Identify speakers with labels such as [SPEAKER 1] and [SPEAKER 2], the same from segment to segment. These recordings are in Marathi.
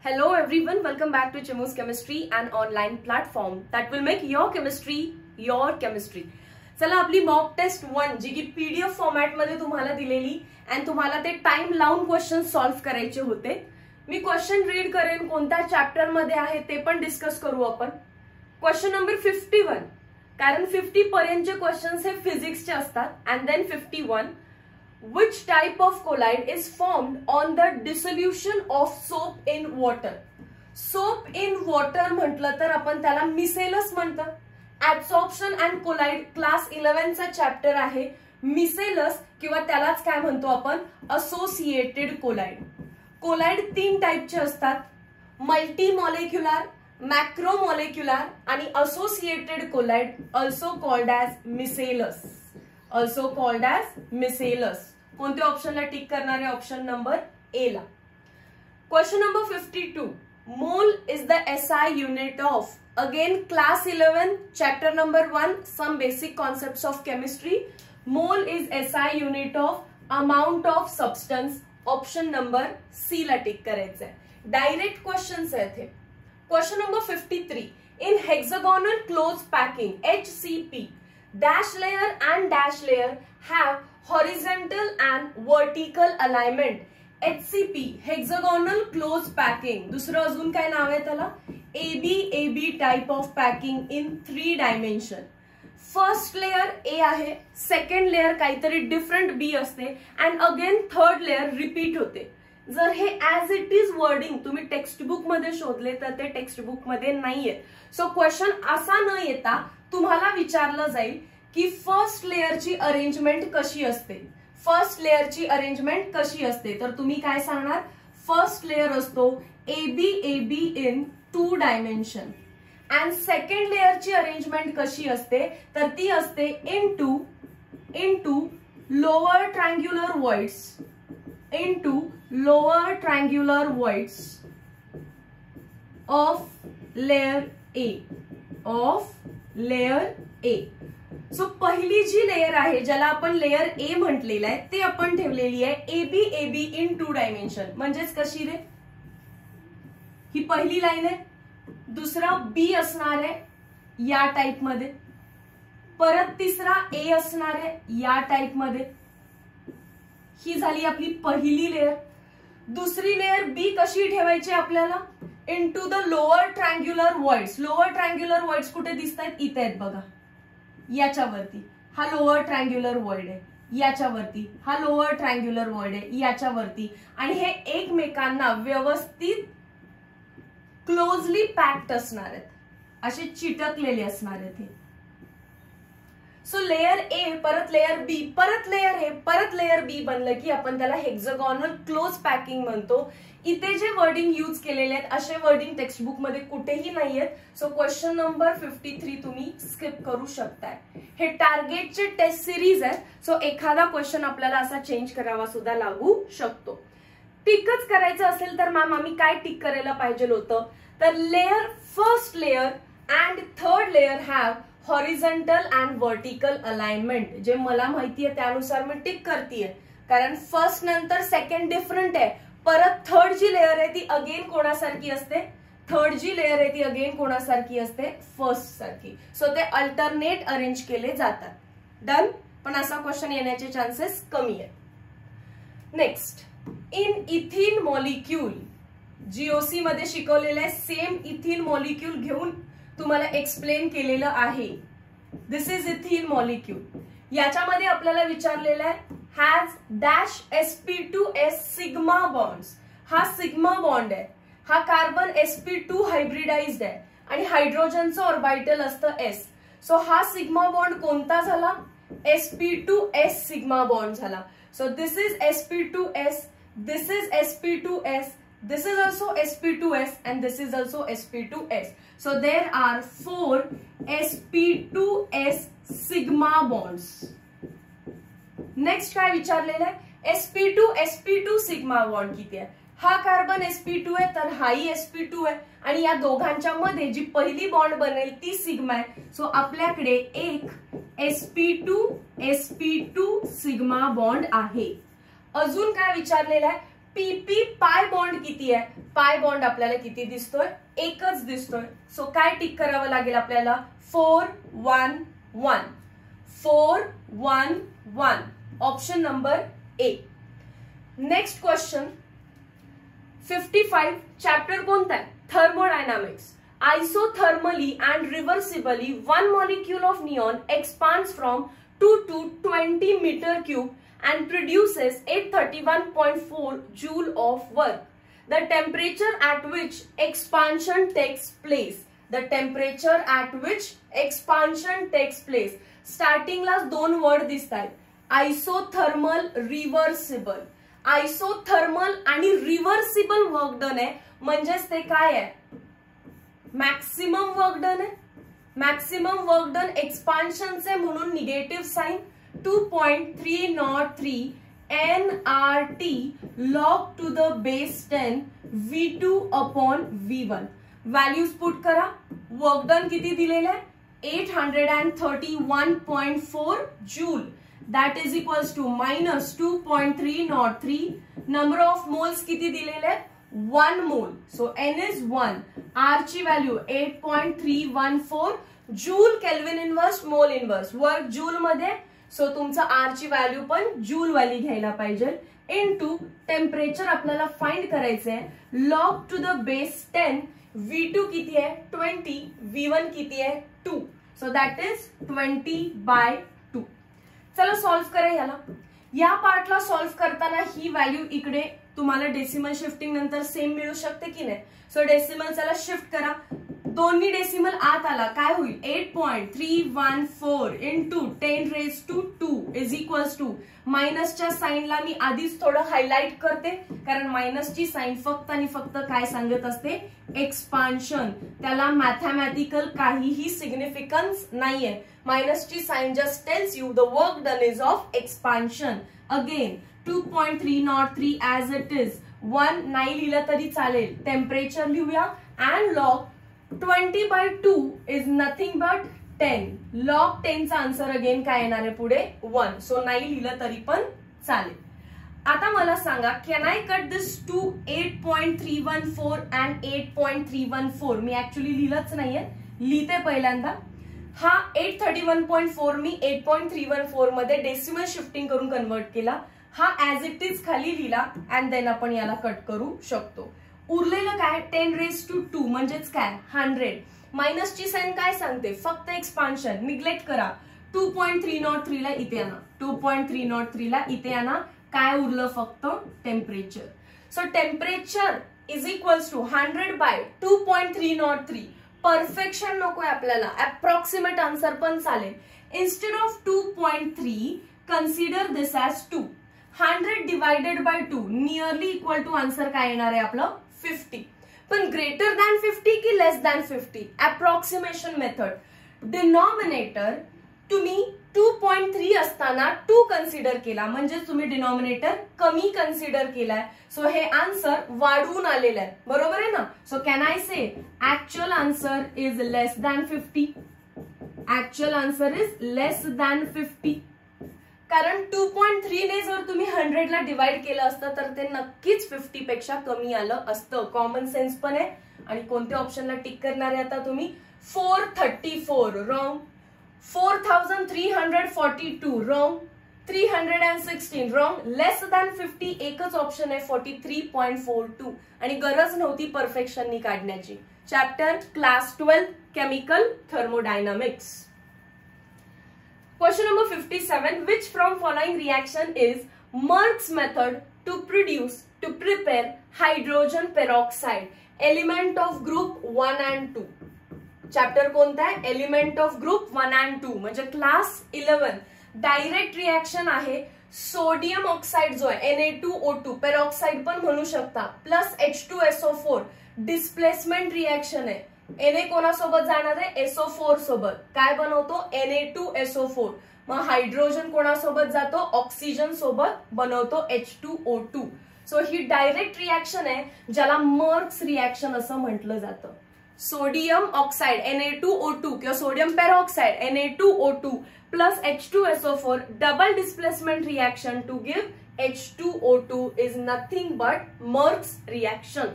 [SPEAKER 1] Hello everyone, welcome back to Chimu's Chemistry, an online platform that will make your chemistry your chemistry. चला आपली मॉक टेस्ट 1 जी की पीडीएफ फॉर्मॅट मध्ये तुम्हाला दिलेली आणि तुम्हाला ते टाइम लावून क्वेश्चन सॉल्व्ह करायचे होते. मी क्वेश्चन रीड करेन, कोणत्या चॅप्टर मध्ये आहे ते पण डिस्कस करू आपण. क्वेश्चन नंबर 51, कारण 50 पर्यंतचे क्वेश्चन्स हे फिजिक्सचे असतात. And then 51, which type of colloid is formed on the dissolution of soap in water? Soap in water म्हटलं तर आपण त्याला मिसेलस म्हणतात. ऍब्सॉर्प्शन अँड कोलाइड क्लास 11 चा चॅप्टर आहे. मिसेलस किंवा त्यालाच काय म्हणतो आपण, असोसिएटेड कोलाइड. कोलाइड 3 टाइपचे असतात, मल्टी मॉलिक्युलर, मॅक्रोमॉलिक्युलर आणि associated colloid, also called as micelles. Also called as micelles. कोणत्या ऑप्शनला टिक करणार आहे? ऑप्शन नंबर ए ला. Question number 52, mole is the SI unit of. Again class 11 chapter number 1, some basic concepts of chemistry. Mole is SI unit of amount of substance. Option number C ला टिक करायचं आहे. डायरेक्ट क्वेश्चन्स आहेत हे. Question number 53, in hexagonal close packing HCP, dash layer and dash layer have horizontal and vertical alignment. HCP hexagonal close packing. दुसरं अजून काय नाव आहे त्याला? AB type of packing in 3 dimension. First layer A आहे, सेकंड लेयर काहीतरी डिफरंट B असते and again third layer repeat होते. जर हे ऍज इट इज वर्डिंग तुम्ही टेक्स्ट बुक मध्ये शोधले तर ते टेक्स्ट बुक मध्ये नाहीये. सो क्वेश्चन असा न येता तुम्हाला विचारलं जाईल की फर्स्ट लेयरची अरेंजमेंट कशी असते. फर्स्ट लेयरची अरेंजमेंट कशी असते तर तुम्ही काय सांगणार? फर्स्ट लेयर असतो AB in 2 dimension. And second लेयरची अरेंजमेंट कशी असते तर ती असते into lower triangular voids. Into lower triangular voids of layer A. Of layer A. So पहिली जी लेयर आहे ज्याला आपण लेयर A म्हटलेलं आहे ते आपण ठेवलेली आहे AB इन 2 डायमेन्शन. म्हणजेच कशी रे? ही पहिली लाईन आहे, दुसरा B असणार आहे या टाइप मध्ये, परत तिसरा A असणार आहे या टाइप मध्ये. ही झाली आपली पहिली लेयर. दुसरी लेयर B कशी ठेवायची आपल्याला? Into the lower triangular voids. Lower triangular voids कुठे दिसत आहेत? इथे आहेत बघा, याच्यावरती. हा लोअर ट्रायंग्युलर वॉइड आहे. याच्यावरती हा लोअर ट्रायंग्युलर वॉइड आहे. याच्यावरती. आणि हे एकमेकांना व्यवस्थित क्लोजली पॅक्ड असणार आहेत, असे चिटकलेले असणार आहेत हे. सो लेयर A परत लेयर B परत लेयर A परत लेयर B बनलं की आपण त्याला हेक्सागोनल क्लोज पॅकिंग म्हणतो. इथे जे वर्डिंग यूज केलेले आहेत असे वर्डिंग टेक्स्ट बुक मध्ये कुठेही नाहीयेत. सो क्वेश्चन नंबर 53 तुम्ही स्किप करू शकताय. हे टार्गेटचे टेस्ट सिरीज आहे. सो एखादा क्वेश्चन आपल्याला असा चेंज करावा सुद्धा लागू शकतो. टिकच करायचं असेल तर मॅम आम्ही काय टिक करायला पाहिजे होतं तर layer first layer and third layer have horizontal and vertical alignment. जे मला माहिती आहे त्यानुसार मी टिक करतेय, कारण फर्स्ट नंतर सेकंड डिफरंट आहे. परत थर्ड जी लेयर आहे ती अगेन कोणासारखी असते? थर्ड जी लेयर आहे ती अगेन कोणासारखी असते? फर्स्ट सारखी. सो ते अल्टरनेट अरेंज केले जातात. डन. पण असा क्वेश्चन येण्याचे चान्सेस कमी आहेत. Next, in इथिन molecule. जीओसी मध्ये शिकवलेलं आहे. सेम इथिन मॉलिक्यूल घेऊन तुम्हाला एक्सप्लेन केलेलं आहे. दिस इज इथिन मॉलिक्यूल. याच्यामध्ये आपल्याला विचारलेलं आहे has dash sp2s sigma bonds. हा सिग्मा बॉन्ड आहे. हा कार्बन sp2 हायब्रिडाइज्ड आहे आणि हायड्रोजनचं ऑर्बिटल असतं s. सो हा सिग्मा बॉन्ड कोणता झाला? sp2s सिग्मा बॉन्ड झाला. So this is sp2s, this is sp2s, this is also sp2s and this is also sp2s. So there are 4 sp2s sigma bonds. Next काय विचारलेलं आहे? sp2 सिग्मा बॉन्ड किती आहे? हा कार्बन sp2 आहे तर हाही sp2 आहे आणि या दोघांच्या मध्ये जी पहिली बॉन्ड बनेल ती सिग्मा आहे. सो आपल्याकडे एक sp2 सिग्मा बॉन्ड आहे. अजून काय विचारलेलं आहे? PP पाय बॉन्ड किती आहे? पाय बॉन्ड आपल्याला किती दिसतोय? एकच दिसतोय. सो काय टिक करावं लागेल आपल्याला? 4 1 1 4 1 1 ऑप्शन नंबर ए. नेक्स्ट क्वेश्चन 55 चॅप्टर कोणता आहे? Thermodynamics. Isothermally and reversibly, one molecule of neon expands from 2 to 20 meter cube and produces 831.4 joule of work. The temperature at which expansion takes place. The temperature at which expansion takes place. Starting ला दोन वर्ड दिसतात. Isothermal, reversible. Isothermal आणि reversible वर्क डन आहे, म्हणजेच ते काय आहे? मॅक्सिमम वर्क डन आहे. मॅक्सिमम वर्क डन एक्सपान्शनचे म्हणून negative sign 2.303 nRT log to the base 10 V2 upon V1. Values put करा. वर्क डन किती दिलेलं आहे? 831.4 joule. That is equals to minus 2.303. Number of moles किती दिलेले आहेत? 1 mole. So N is 1. R ची value 8.314 joule kelvin inverse mole inverse. Work joule मध्ये, सो तुमचा R ची व्हॅल्यू पण जूल वाली घ्यायला पाहिजे. इनटू टेम्परेचर आपल्याला फाइंड करायचं आहे. Log to the base 10. V2 किती आहे? 20. V1 किती आहे? 2. So that is 20/2. चला सॉल्व्ह करा याला. या पार्टला सॉल्व्ह करताना ही व्हॅल्यू इकडे तुम्हाला डेसिमल शिफ्टिंग नंतर सेम मिळू शकते की नाही? सो डेसिमल चला शिफ्ट करा. दोन्ही डेसिमल आत आला, काय होईल? 8.314 into 10 raise to 2 is equals to मायनसच्या साइनला मी आधीच थोडं हायलाइट करते, कारण मायनसची साइन फक्त आणि फक्त काय सांगत असते? एक्सपान्शन. त्याला मॅथमॅटिकल काहीही सिग्निफिकन्स नाहीये. मायनसची sign just tells you the work done is of expansion. Again 2.303 as it is. 1 नाही लिहिलं तरी चालेल. टेम्परेचर लिहूया. And log 20/2 is nothing but 10. Log 10 चा आन्सर अगेन काय येणार आहे पुढे? 1. सो नाही लिहिलं तरी पण चालेल. आता मला सांगा, can I cut this to 8.314 and 8.314? मी ऍक्च्युली लिहिलंच नाहीये, लिहिते पहिल्यांदा. हा 831.4 मी 8.314 मध्ये डेसिमल शिफ्टिंग करून कन्वर्ट केला. हा ऍज इट इज खाली लिहिला अँड देन आपण याला कट करू शकतो. उरलेलं काय? 10 रेज टू 2 म्हणजेच काय? 100. मायनसची साइन काय सांगते? फक्त एक्सपान्शन. निग्लेक्ट करा. 2.303 ला इथे आणा. 2.303 ला इथे आणा. काय उरलं? फक्त temperature. So temperature is equals to 100/2.303. Perfection नकोय आपल्याला, अप्रॉक्सिमेट आन्सर पण चालेल. Instead of 2.3 consider this as 2. 100 divided by 2 nearly equal to answer काय येणार आहे आपलं? 50. पण ग्रेटर दॅन 50 की लेस दॅन 50? Approximation method. डिनॉमिनेटर तुम्ही 2.3 असताना 2 कन्सिडर केला, म्हणजे तुम्ही डिनॉमिनेटर कमी कन्सिडर केलाय. सो हे आन्सर वाढवून आलेलं आहे, बरोबर आहे ना? So can I say actual answer is less than 50? Actual answer is less than 50. कारण 2.3 ने जर तुम्ही 100 ला डिवाइड केलं असतं तर ते नक्कीच 50 पेक्षा कमी आलं असतं. कॉमन सेन्स पण आहे. आणि कोणत्या ऑप्शनला टिक करणार आहे आता तुम्ही? 434 रॉंग. 4342 रॉंग. 316 रॉंग. लेस दॅन 50 एकच ऑप्शन आहे 43.42. आणि गरज नव्हती परफेक्शननी काढण्याची. Chapter class 12 chemical thermodynamics. Question number 57. Which from following reaction is Merck's method to prepare hydrogen peroxide? Element of group 1 and 2. Chapter कोणता आहे? Element of group 1 and 2. म्हणजे क्लास 11. डायरेक्ट रिएक्शन आहे. सोडियम ऑक्साइड जो आहे Na2O2 पेरॉक्साइड पण म्हणू शकता, प्लस H2SO4 डिस्प्लेसमेंट रिएक्शन आहे. Na कोणासोबत जाणार आहे? SO4 सोबत. काय बनवतो? Na2SO4. मग हायड्रोजन कोणासोबत जातो? ऑक्सिजन सोबत बनवतो H2O2. सो ही डायरेक्ट रिएक्शन आहे, ज्याला मर्क्स रिएक्शन असं म्हटलं जातं. सोडियम ऑक्साइड Na2O2 किंवा sodium peroxide Na2O2 plus H2SO4 double displacement reaction to give H2O2 is nothing but Merck's reaction.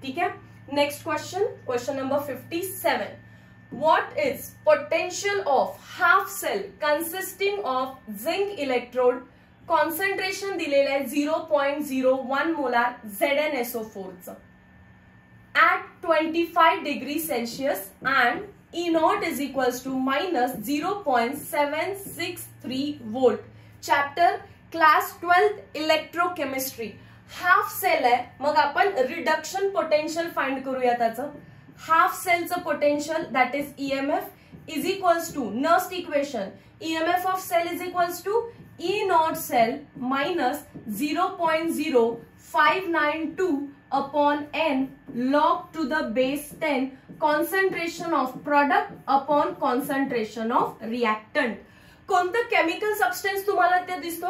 [SPEAKER 1] ठीक है. Next question number 57. What is potential of half cell consisting of zinc electrode? Concentration दिलेलं आहे 0.01 मोलार ZnSO4 चं at 25 degrees Celsius and E naught is equals to minus 0.763 volt. Chapter class 12th electrochemistry. Half cell आहे, मग आपण रिडक्शन पोटेन्शियल फाइंड करूया त्याचं. हाफ सेलचं potential that is EMF is equals to Nernst equation EMF of cell is equals to E naught cell minus 0.0592 upon n log to the base 10 concentration of product upon concentration of reactant. कोणतं केमिकल सबस्टन्स तुम्हाला ते दिसतो?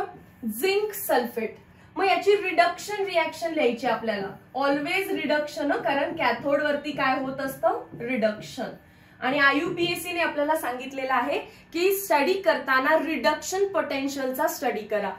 [SPEAKER 1] Zinc sulphate. मग याची रिडक्शन रिएक्शन लिहायची आपल्याला. ऑलवेज रिडक्शन, कारण कॅथोड वरती काय होत असतं? रिडक्शन. आणि IUPAC ने आपल्याला सांगितलेलं आहे की स्टडी करताना रिडक्शन पोटेन्शियलचा स्टडी करा.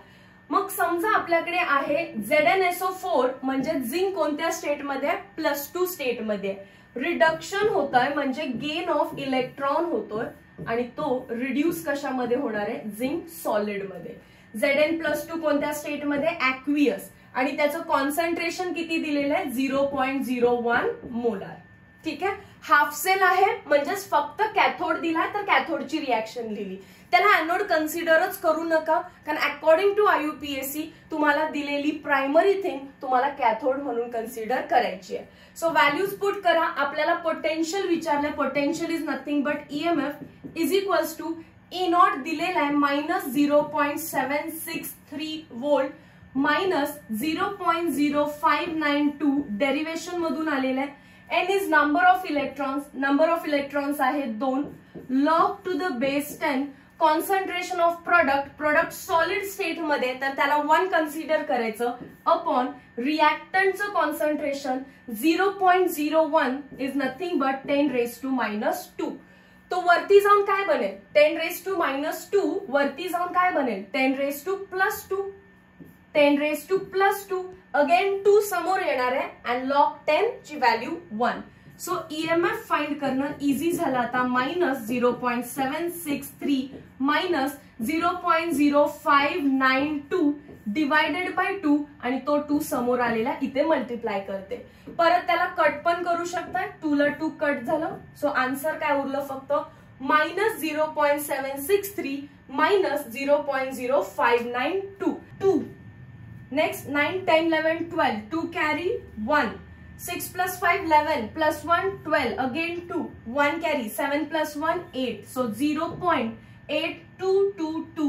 [SPEAKER 1] मग समजा आपल्याकडे आहे ZnSO4 म्हणजे झिंक कोणत्या स्टेटमध्ये? +2 स्टेटमध्ये. रिडक्शन होत आहे म्हणजे गेन ऑफ इलेक्ट्रॉन होतोय आणि तो रिड्यूस कशामध्ये होणार आहे? झिंक सॉलिड मध्ये. Zn+2 कोणत्या स्टेटमध्ये? ऍक्वियस. आणि त्याचं कॉन्सन्ट्रेशन किती दिलेलं आहे? 0.01 मोलार. ठीक आहे. हाफ सेल आहे म्हणजेच फक्त कॅथोड दिलाय तर कॅथोडची रिएक्शन लिहिली. त्याला एनोड कन्सिडरच करू नका, कारण अकॉर्डिंग टू IUPAC तुम्हाला दिलेली प्रायमरी थिंग तुम्हाला कॅथोड म्हणून कन्सिडर करायची आहे. सो व्हॅल्यूज पुट करा. आपल्याला पोटेन्शियल विचारले. Potential is nothing but EMF is equals to E naught दिलेला आहे -0.763 वोल्ट मायनस 0.0592 डेरिवेशन मधून आलेलं आहे. N is number of electrons. Number of electrons आहे 2. Log to the base 10. Concentration of product solid state मध्ये तर त्याला 1 कन्सिडर करायचं upon रिएक्टंटचं concentration 0.01 is nothing but 10⁻². तो वरती जाऊन काय बनेल? 10⁻². वरती जाऊन काय बनेल? 10⁻². 10⁻². अगेन 2 समोर येणार आहे अँड log 10 ची व्हॅल्यू 1. सो EMF फाइंड करणं इझी झालं आता. -0.763 मायनस 0.0592 डिवायडेड बाय 2 आणि तो 2 समोर आलेला इथे मल्टिप्लाय करते. परत त्याला कट पण करू शकता. 2 ला 2 कट झालं. सो आन्सर काय उरलं? फक्त -0.763 minus 0.0592. Next 9, 10, 11, 12. 2 carry 1. 6 plus 5, 11. Plus 1, 12. Again 2. 1 carry. 7 plus 1, 8. So 0.8222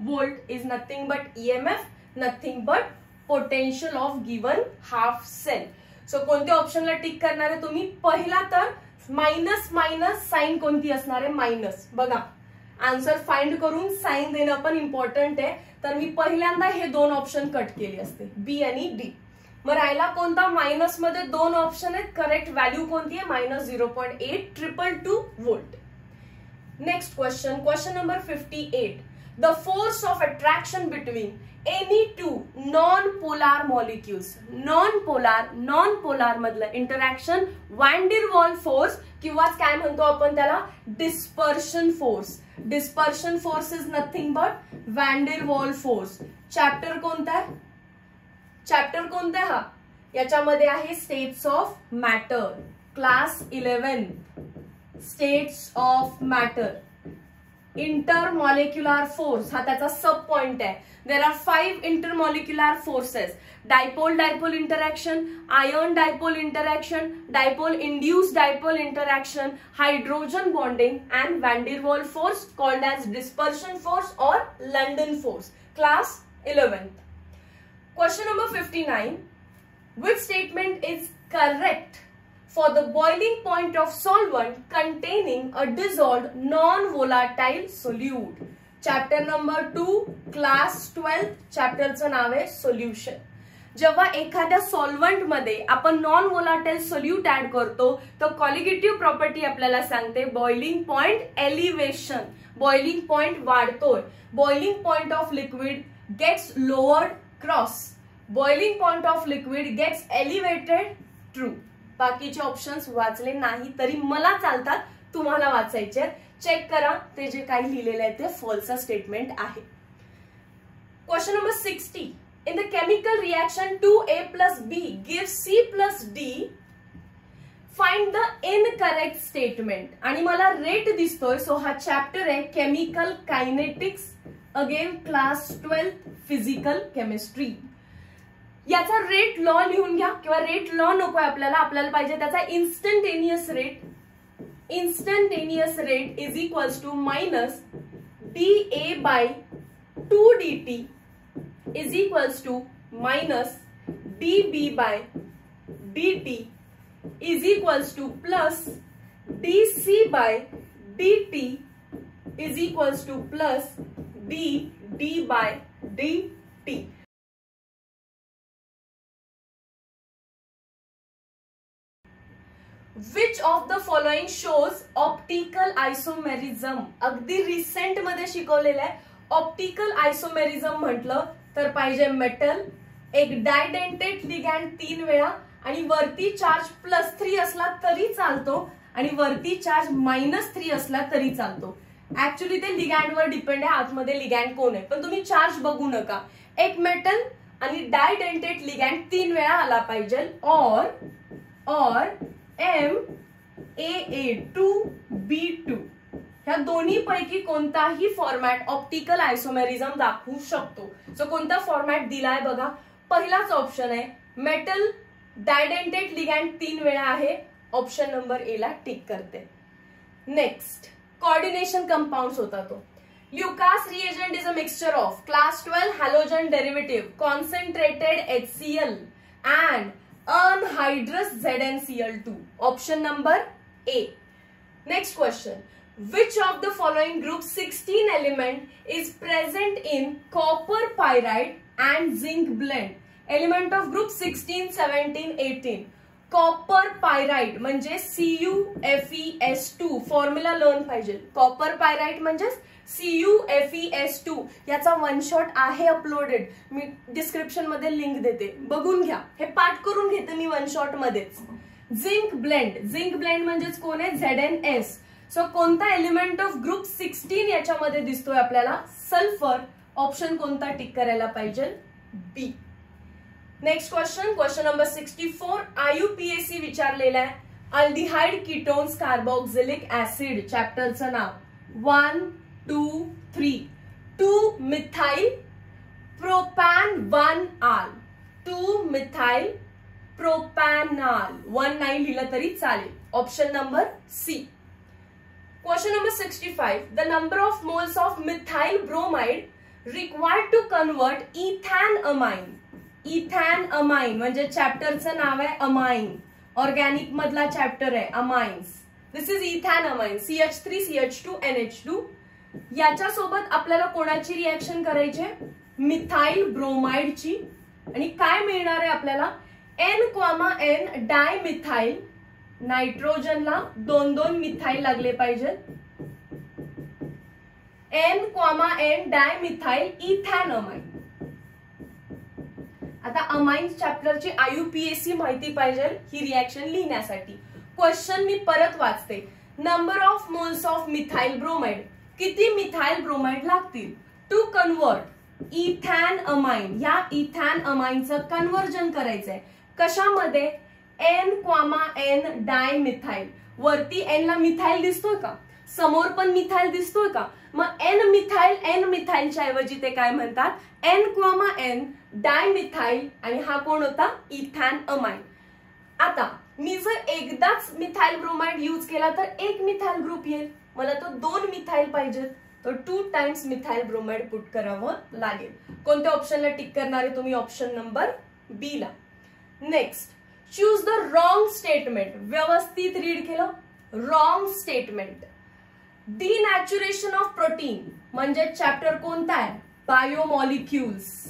[SPEAKER 1] volt is nothing but EMF, nothing but potential of given half cell. So कोणत्या ऑप्शनला टिक करणार आहे तुम्ही? पहिला तर मायनस मायनस साइन कोणती असणार आहे? मायनस. बघा आन्सर फाइंड करून साइन देणं पण इम्पॉर्टंट आहे. तर मी पहिल्यांदा हे 2 ऑप्शन कट केले असते, बी आणि डी. मग राहिला कोणता? मायनस मध्ये 2 ऑप्शन आहेत. करेक्ट व्हॅल्यू कोणती आहे? -0.8222 volt. Next question number 58. The force of attraction between any 2 non polar molecules. Non polar मधलं interaction van der wall force किंवा काय म्हणतो आपण त्याला? Dispersion force. Dispersion force is nothing but van der wall force. Chapter कोणता आहे? हा याच्यामध्ये आहे states of matter. Class 11 states of matter. Intermolecular force हा त्याचा सब पॉइंट आहे. There are 5 intermolecular forces. Dipole interaction, ion dipole interaction, dipole induced dipole interaction, hydrogen bonding and van der wall force called as dispersion force or London force. Class 11th. Question number 59. Which statement is correct for the boiling point of solvent containing a dissolved non-volatile solute? Chapter number 2, class 12. चॅप्टरचं नाव आहे सोल्युशन. जेव्हा एखाद्या सॉल्व्हंट मध्ये आपण नॉन व्होलाटाइल सोल्यूट ऍड करतो तर कॉलिगेटिव्ह प्रॉपर्टी आपल्याला सांगते boiling point elevation. Boiling point वाढतोय. Boiling point of liquid gets lowered cross. Boiling point of liquid gets elevated, true. बाकीचे ऑप्शन्स वाचले नाही तरी मला चालतात, तुम्हाला वाचायचे. चेक करा, ते जे काही लिहिलेलं आहे ते फॉल्स स्टेटमेंट आहे. Question number 60. In the chemical reaction 2A plus B gives C plus D, find the incorrect statement. आणि मला रेट दिसतोय, सो हा चॅप्टर आहे chemical kinetics, again class 12 physical chemistry. याचा रेट लॉ लिहून घ्या, किंवा रेट लॉ नकोय आपल्याला, आपल्याला पाहिजे त्याचा instantaneous rate. Instantaneous rate is equals to minus dA by 2dt is equals to minus dB by dt is equals to plus dC by dt is equals to plus dd by dt. Which of the following shows optical isomerism? अगदी रिसेंट मध्ये शिकवलेलं आहे. ऑप्टिकल आयसोमेरिझम म्हटलं तर पाहिजे मेटल, एक डायडेंटेट लिगॅन्ड 3 वेळा, आणि वरती चार्ज +3 असला तरी चालतो आणि वरती चार्ज -3 असला तरी चालतो. ऍक्च्युली ते लिगॅन्डवर डिपेंड आहे, आतमध्ये लिगॅन्ड कोण आहे, पण तुम्ही चार्ज बघू नका. एक मेटल आणि डायडेंटेट लिगॅन्ड 3 वेळा आला पाहिजे. और MAA2B2 ह्या दोन्ही पैकी कोणताही फॉर्मॅट ऑप्टिकल आयसोमेरिझम दाखवू शकतो. सो कोणता फॉर्मॅट दिलाय बघा. पहिलाच ऑप्शन आहे, मेटल डायडेंटेट लिगॅन्ड 3 वेळा आहे. ऑप्शन नंबर ए ला टिक करते. नेक्स्ट, कोऑर्डिनेशन कंपाउंड्स होता तो. Lucas reagent is a mixture of class 12 halogen derivative, concentrated HCl and anhydrous ZnCl2. Option number A. Next question, which of the following group 16 element is present in copper pyrite and zinc blend? Element of group 16, 17, 18. Copper pyrite म्हणजे CuFeS2. फॉर्म्युला लर्न पाहिजे. कॉपर पायराइट म्हणजे CuFeS2. याचा वन शॉट आहे अपलोडेड, मी डिस्क्रिप्शन मध्ये लिंक देते, बघून घ्या. हे पाठ करून घेते मी वन शॉट मध्येच. झिंक ब्लेंड, झिंक ब्लेंड म्हणजेच कोण आहे, ZnS. सो कोणता एलिमेंट ऑफ ग्रुप 16 याच्यामध्ये दिसतोय आपल्याला, सल्फर. ऑप्शन कोणता टिक करायला पाहिजे, B. Next question, question number 64. IUPAC विचारलेला आहे. अल्डिहाइड कीटोन्स कार्बोक्सिलिक ऍसिड, चॅप्टरचं नाव 1, 2, 3. 2 methyl propan 1 al, 2 methyl propanol. 1 नाही लिहिलं तरी चालेल. Option number C. Question number 65. The number of moles of methyl bromide required to convert ethanamine. Ethanamine म्हणजे चॅप्टरचं नाव आहे अमाइन. ऑर्गॅनिक मधला चॅप्टर आहे amines. This is ethanamine. CH3 CH2 NH2. याच्या सोबत आपल्याला कोणाची रिएक्शन करायची, मिथाइल ब्रोमाइडची. आणि काय मिळणार आहे आपल्याला, N, डायमिथाइल. नायट्रोजनला 2 मिथाइल लागले पाहिजेत. N, dimethyl ethanamine. आता अमाइन चॅप्टरची IUPAC माहिती पाहिजे ही रिएक्शन लिहिण्यासाठी. क्वेश्चन मी परत वाचते. Number of moles of methyl bromide, किती मिथाइल ब्रोमाइड लागतील टू कन्वर्ट इथॅनअमाइन. या इथॅनअमाइनचं कन्वर्जन करायचंय कशामध्ये, N, डायमिथाइल. वरती N ला मिथाइल दिसतोय का, समोर पण मिथाइल दिसतोय का, मग N मिथाइलच्या ऐवजी ते काय म्हणतात, N, डायमिथाइल. आणि हा कोण होता, इथॅनअमाइन. आता मी जर एकदाच मिथाइल ब्रोमाइड यूज केला तर एक मिथाइल ग्रुप येईल, मला तो 2 मिथाइल पाहिजेत, तर 2 टाइम्स मिथाइल ब्रोमाइड पुट करावं लागेल. कोणत्या ऑप्शनला टिक करणार आहे तुम्ही, ऑप्शन नंबर बी ला. Next, choose the wrong statement. व्यवस्थित रीड केलं. Wrong statement. Denaturation of protein म्हणजे चॅप्टर कोणता आहे, biomolecules.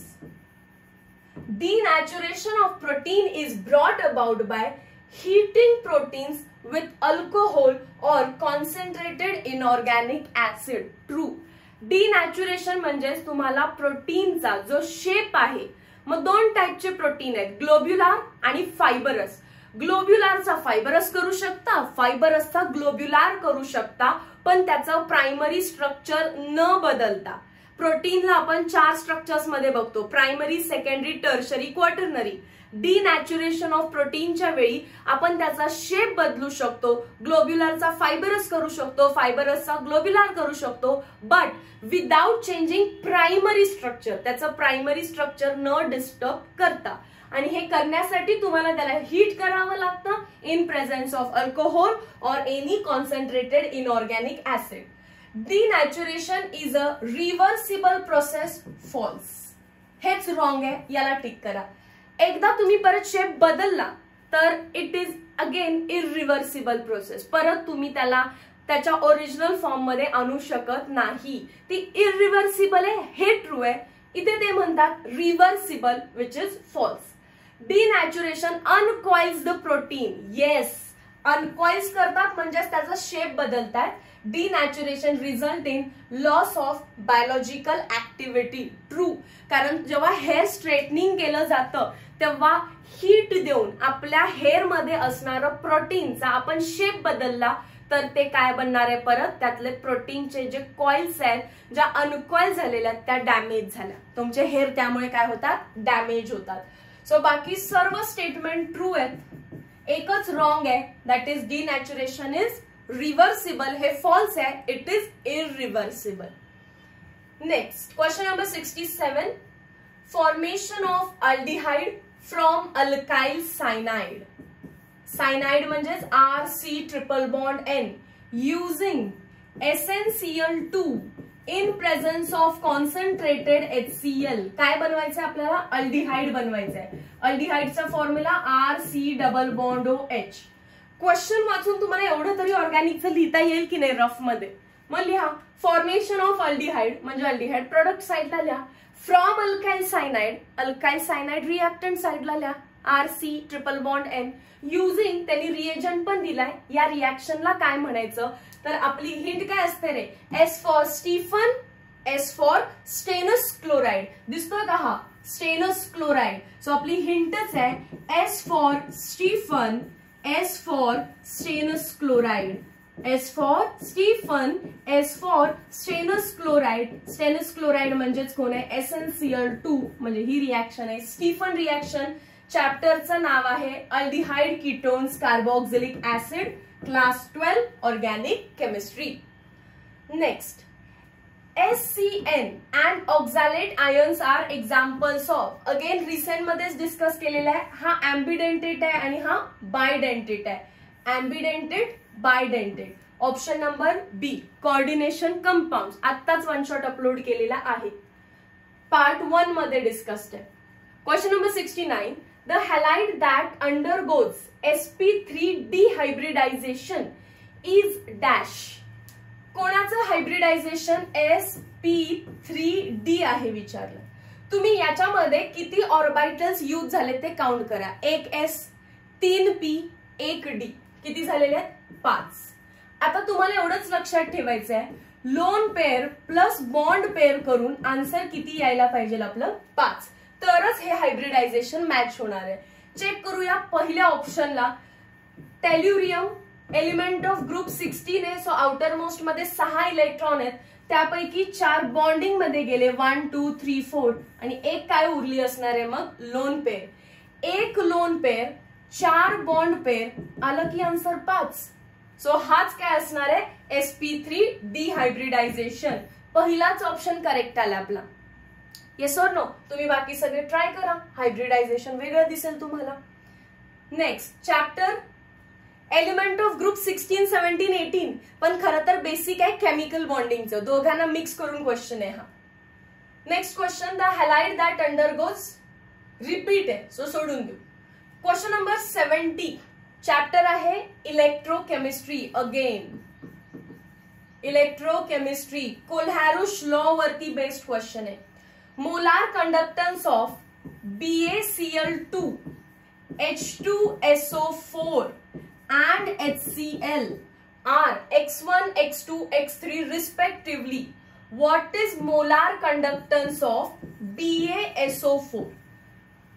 [SPEAKER 1] Denaturation of protein is brought about by heating proteins with alcohol or concentrated inorganic acid. True. Denaturation म्हणजे तुम्हाला प्रोटीनचा जो शेप आहे, मग दोन टाईपचे प्रोटीन आहेत, ग्लोब्युलर आणि फायबरस. ग्लोब्युलरचा फायबरस करू शकता, फायबरसचा ग्लोब्युलर करू शकता, पण त्याचं प्रायमरी स्ट्रक्चर न बदलता. प्रोटीनला आपण 4 स्ट्रक्चर्स मध्ये बघतो, primary, secondary, tertiary, quaternary. Denaturation of प्रोटीनच्या वेळी आपण त्याचा शेप बदलू शकतो, ग्लोब्युलरचा फायबरस करू शकतो, फायबरसचा ग्लोब्युलर करू शकतो, but without changing primary structure, त्याचं प्रायमरी स्ट्रक्चर न डिस्टर्ब करता. आणि हे करण्यासाठी तुम्हाला त्याला हीट करावं लागतं in presence of alcohol or any concentrated inorganic acid. Denaturation is a reversible process. False. हेच रॉंग आहे, याला टिक करा. एकदा तुम्ही परत शेप बदलला तर it is again irreversible process. परत तुम्ही त्याला त्याच्या ओरिजिनल फॉर्म मध्ये आणू शकत नाही. ती इरिव्हर्सिबल आहे हे ट्रू आहे, इथे ते म्हणतात reversible, which is false. Denaturation uncoils the protein. Yes, uncoils करतात म्हणजेच त्याचा शेप बदलतात. Denaturation result in loss of biological activity. True, कारण जेव्हा हेअर स्ट्रेटनिंग केलं जातं तेव्हा हीट देऊन आपल्या हेअर मध्ये असणारं प्रोटीनचा आपण शेप बदलला तर ते काय बनणार आहे, परत त्यातले प्रोटीनचे जे कॉइल्स आहेत, ज्या अनकॉइल झालेल्या आहेत त्या डॅमेज झाल्या. तुमचे हेअर त्यामुळे काय होतात, डॅमेज होतात. सो बाकी सर्व स्टेटमेंट ट्रू आहेत, एकच रॉंग आहे, that is denaturation is reversible. हे फॉल्स आहे, it is irreversible. Next question number 67. Formation of aldehyde from alkyl cyanide. Cyanide म्हणजेच RC triple bond N using SnCl2 in presence of concentrated HCl. काय बनवायचंय आपल्याला, अल्डिहाइड बनवायचंय. अल्डिहाइडचा formula RC double bond OH. Question वाचून तुम्हाला एवढं तरी ऑर्गॅनिकचं लिहिता येईल की नाही रफ मध्ये. मग लिहा फॉर्मेशन ऑफ अल्डिहाइड म्हणजे अल्डिहाइड प्रोडक्ट साइडला लिहा, from alkyl cyanide, alkyl cyanide reactant साइडला लिहा, RC triple bond N using, त्यांनी रिएजंट पण दिलाय. या रिएक्शनला काय म्हणायचं तर आपली हिंट काय असते रे, S for Stephen, S for stannous chloride. दिसतोय का हा स्टेनस क्लोराइड. सो आपली हिंटच आहे S for Stephen, S for stannous chloride, S for Stephen, S for stannous chloride. Stannous chloride म्हणजेच कोण आहे, SnCl2 म्हणजे ही रिएक्शन आहे. स्टीफन रिएक्शन चॅप्टरचं नाव आहे aldehyde ketones carboxylic acid, class 12 organic chemistry. Next, SCN and oxalate ions are examples of. Again recent मध्येच डिस्कस केलेला आहे. हा अँबिडेंटेट आहे आणि हा बायडेंटेट आहे. Ambidentate, bidentate. Option number B coordination compound. आत्ताच वन शॉट अपलोड केलेला आहे, पार्ट 1 मध्ये डिस्कस्ड आहे. Question number 69. The halide that undergoes sp3 dehybridization is dash. कोणाचं हायब्रिडायझेशन sp3d आहे विचारलं. तुम्ही याच्यामध्ये किती ऑर्बिटल्स यूज झाले ते काउंट करा. 1 S, 3 P, 1 D. किती झालेले आहेत, 5. आता तुम्हाला एवढंच लक्षात ठेवायचं आहे, lone pair plus bond pair करून आन्सर किती यायला पाहिजे आपलं, 5. तरच हे हायब्रिडायझेशन मॅच होणार आहे. चेक करूया पहिल्या ऑप्शनला, टेल्युरियम एलिमेंट ऑफ ग्रुप 16 आहे. सो आउटर मोस्ट मध्ये 6 इलेक्ट्रॉन आहेत, त्यापैकी 4 बॉन्डिंग मध्ये गेले, 1 2 3 4 आणि एक काय उरली असणार आहे मग लोन पेअर. एक लोन पेअर, 4 बॉन्ड पेअर, आलं की आन्सर 5. सो हाच काय असणार आहे, sp3 डिहायब्रिडायझेशन. पहिलाच ऑप्शन करेक्ट आला आपला. Yes or no. तुम्ही बाकी सगळे ट्राय करा, हायब्रिडायझेशन वेगळं दिसेल तुम्हाला. Next chapter element of group 16, 17, 18. पण खरं तर बेसिक आहे केमिकल बॉन्डिंगचं, दोघांना मिक्स करून क्वेश्चन आहे हा. Next question, the halide that undergoes, repeat आहे सो सोडून देऊ. Question number 70. चॅप्टर आहे इलेक्ट्रोकेमिस्ट्री. अगेन इलेक्ट्रोकेमिस्ट्री, कोल्हॅरुश लॉ वरती बेस्ड क्वेश्चन आहे. Molar conductance of BaCl2, H2SO4 and HCl are x1, x2, x3 respectively. What is molar conductance of BaSO4?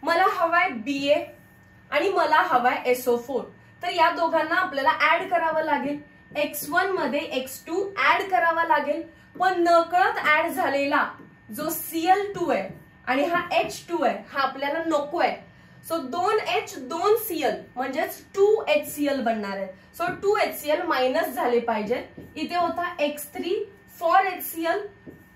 [SPEAKER 1] मला हवाय BA आणि मला हवाय SO4. तर या दोघांना आपल्याला ऍड करावं लागेल. X1 मध्ये X2 ऍड करावा लागेल. पण नकळत ऍड झालेला जो Cl2 आहे आणि हा H2 आहे हा आपल्याला नको आहे. सो 2H 2Cl म्हणजेच 2HCl बनणार आहे. सो 2HCl मायनस झाले पाहिजे. इथे होता X3 for HCl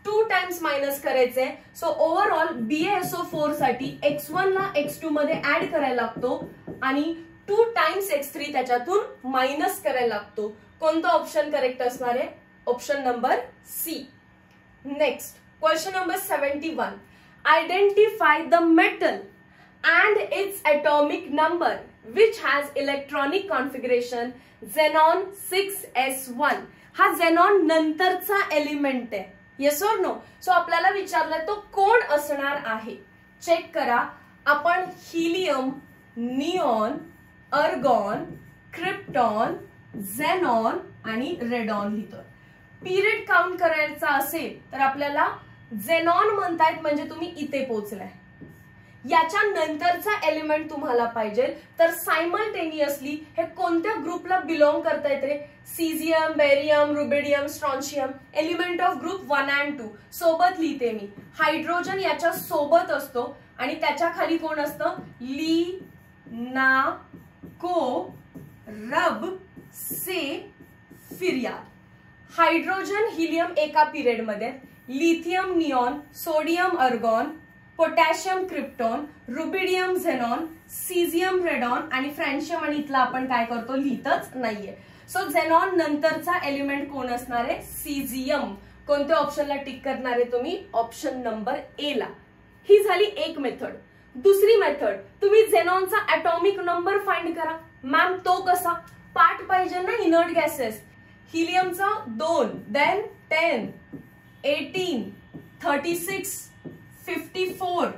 [SPEAKER 1] 2 times minus करायचे. सो ओव्हरऑल BaSO4 साठी X1 ला X2 मध्ये ऍड करायला लागतो आणि 2 टाइम्स X3 त्याच्यातून मायनस करायला लागतो. कोणतं ऑप्शन करेक्ट असणार आहे? Option number C. Next question number 71. Identify the metal and its atomic number which has electronic configuration xenon 6s1. हा xenon नंतरचा एलिमेंट आहे. येस और नो? सो आपल्याला विचारलं तो कोण असणार आहे. चेक करा. आपण हिलियम, निऑन, अर्गॉन, क्रिप्टॉन, झेनॉन आणि रेडॉन लिहितो. पिरियड काउंट करायचा असेल तर आपल्याला झेनॉन म्हणतायत म्हणजे तुम्ही इथे पोहोचलाय. याच्या नंतरचा एलिमेंट तुम्हाला पाहिजे तर सायमल्टेनियसली हे कोणत्या ग्रुपला बिलॉंग करतायत रे? Caesium, barium, rubidium, strontium. Element of group 1 and 2 सोबत लिहिते मी. हायड्रोजन याच्या सोबत असतो आणि त्याच्या खाली कोण असतं? ली, ना, को, रब, से, फिर्याद. हायड्रोजन, हिलियम एका पिरियड मध्ये, lithium, neon, sodium, argon, potassium, krypton, rubidium, xenon, caesium, radon आणि फ्रँशियम आणि इथला आपण काय करतो? लिहितच नाहीये. सो झेनॉन नंतरचा एलिमेंट कोण असणार आहे? सीझियम. कोणत्या ऑप्शनला टिक करणार आहे तुम्ही? ऑप्शन नंबर ए ला. ही झाली एक मेथड. दुसरी मेथड, तुम्ही झेनॉनचा ॲटॉमिक नंबर फाइंड करा. मॅम तो कसा? पार्ट पाहिजे ना इनर्ट गॅसेस. हिलियमचा 2, देन 10, 18, 36, 54,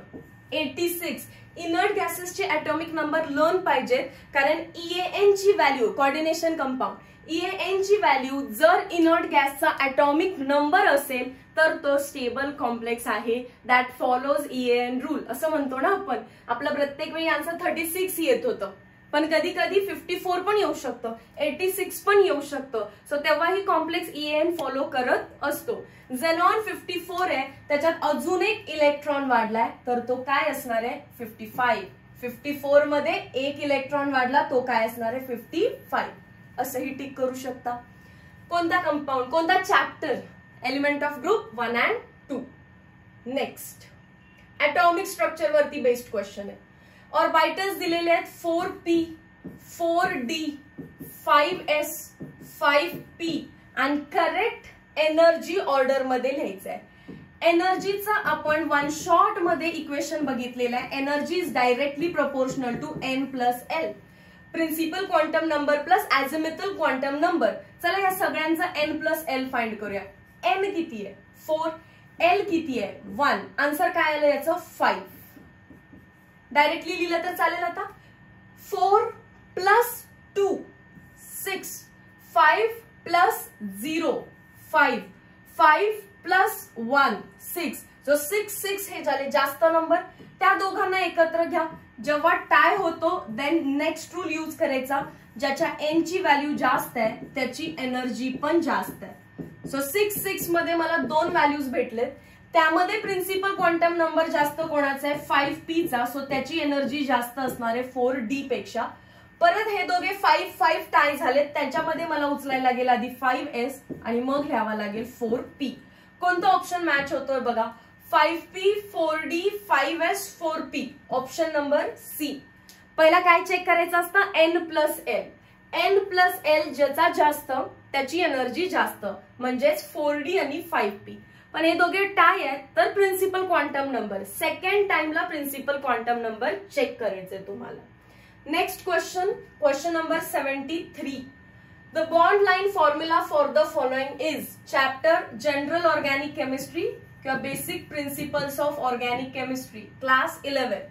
[SPEAKER 1] 86. इनर्ट गॅसेसचे ॲटॉमिक नंबर लर्न पाहिजेत कारण EAN ची व्हॅल्यू, कोऑर्डिनेशन कंपाऊंड, EAN ची व्हॅल्यू जर इनर्ट गॅसचा ॲटॉमिक नंबर असेल तर तो स्टेबल कॉम्प्लेक्स आहे. दॅट फॉलोज EAN रूल असं म्हणतो ना आपण. आपलं प्रत्येक वेळी आन्सर 36 येत होतं पण कधी कधी 54 पण येऊ शकतं, 86 पण येऊ शकतं. सो तेव्हा ही कॉम्प्लेक्स EAN फॉलो करत असतो. झेनॉन 54 आहे, त्याच्यात अजून एक इलेक्ट्रॉन वाढलाय तर तो काय असणार आहे? 55. 54 मध्ये एक इलेक्ट्रॉन वाढला तो काय असणार आहे? 55. असंही टिक करू शकता. कोणता कंपाऊंड, कोणता chapter? Element of group 1 and 2. Next atomic structure वरती बेस्ड क्वेश्चन आहे. ऑर्बिटल्स दिलेले आहेत 4p, 4d, 5s, 5p आणि करेक्ट एनर्जी ऑर्डर मध्ये लिहायचं आहे. एनर्जीचा आपण वन शॉट मध्ये इक्वेशन बघितलेलं आहे. Energy is directly proportional to n+l. Principal quantum number plus azimuthal quantum number. चला या सगळ्यांचा n+l फाइंड करूया. n किती आहे? 4. l किती आहे? 1. आन्सर काय आलं याचं? 5. डायरेक्टली लिहिलं तर चालेल. आता 4 + 2 6, 5 + 0 5, 5 + 1 6. जो 6 6 हे झाले जास्त नंबर. त्या दोघांना एकत्र घ्या. जेव्हा टाय होतो देन नेक्स्ट रूल यूज करायचा. ज्याच्या n ची व्हॅल्यू जास्त आहे त्याची एनर्जी पण जास्त आहे. सो 6 6 मध्ये मला 2 व्हॅल्यूज भेटलेत. त्यामध्ये प्रिन्सिपल क्वांटम नंबर जास्त कोणाचा आहे? 5p चा. सो त्याची एनर्जी जास्त असणार आहे 4d पेक्षा. परत हे दोघे 5 5 टाय झालेत. त्याच्यामध्ये मला उचलायला लागेल आधी 5s आणि मग घ्यावा लागेल 4p. कोणतं ऑप्शन मॅच होतोय बघा? 5p, 4d, 5s, 4p. Option number C. पहिला काय चेक करायचं असतं? n+l. n+l ज्याचा जास्त त्याची एनर्जी जास्त म्हणजेच 4d आणि 5p. पण हे दोघे टाय आहेत तर प्रिन्सिपल क्वांटम नंबर. सेकंड टाइमला प्रिन्सिपल क्वांटम नंबर चेक करायचे तुम्हाला. Next question, question number 73. The bond line formula for the following is chapter General Organic Chemistry किंवा Basic Principles of Organic Chemistry class 11.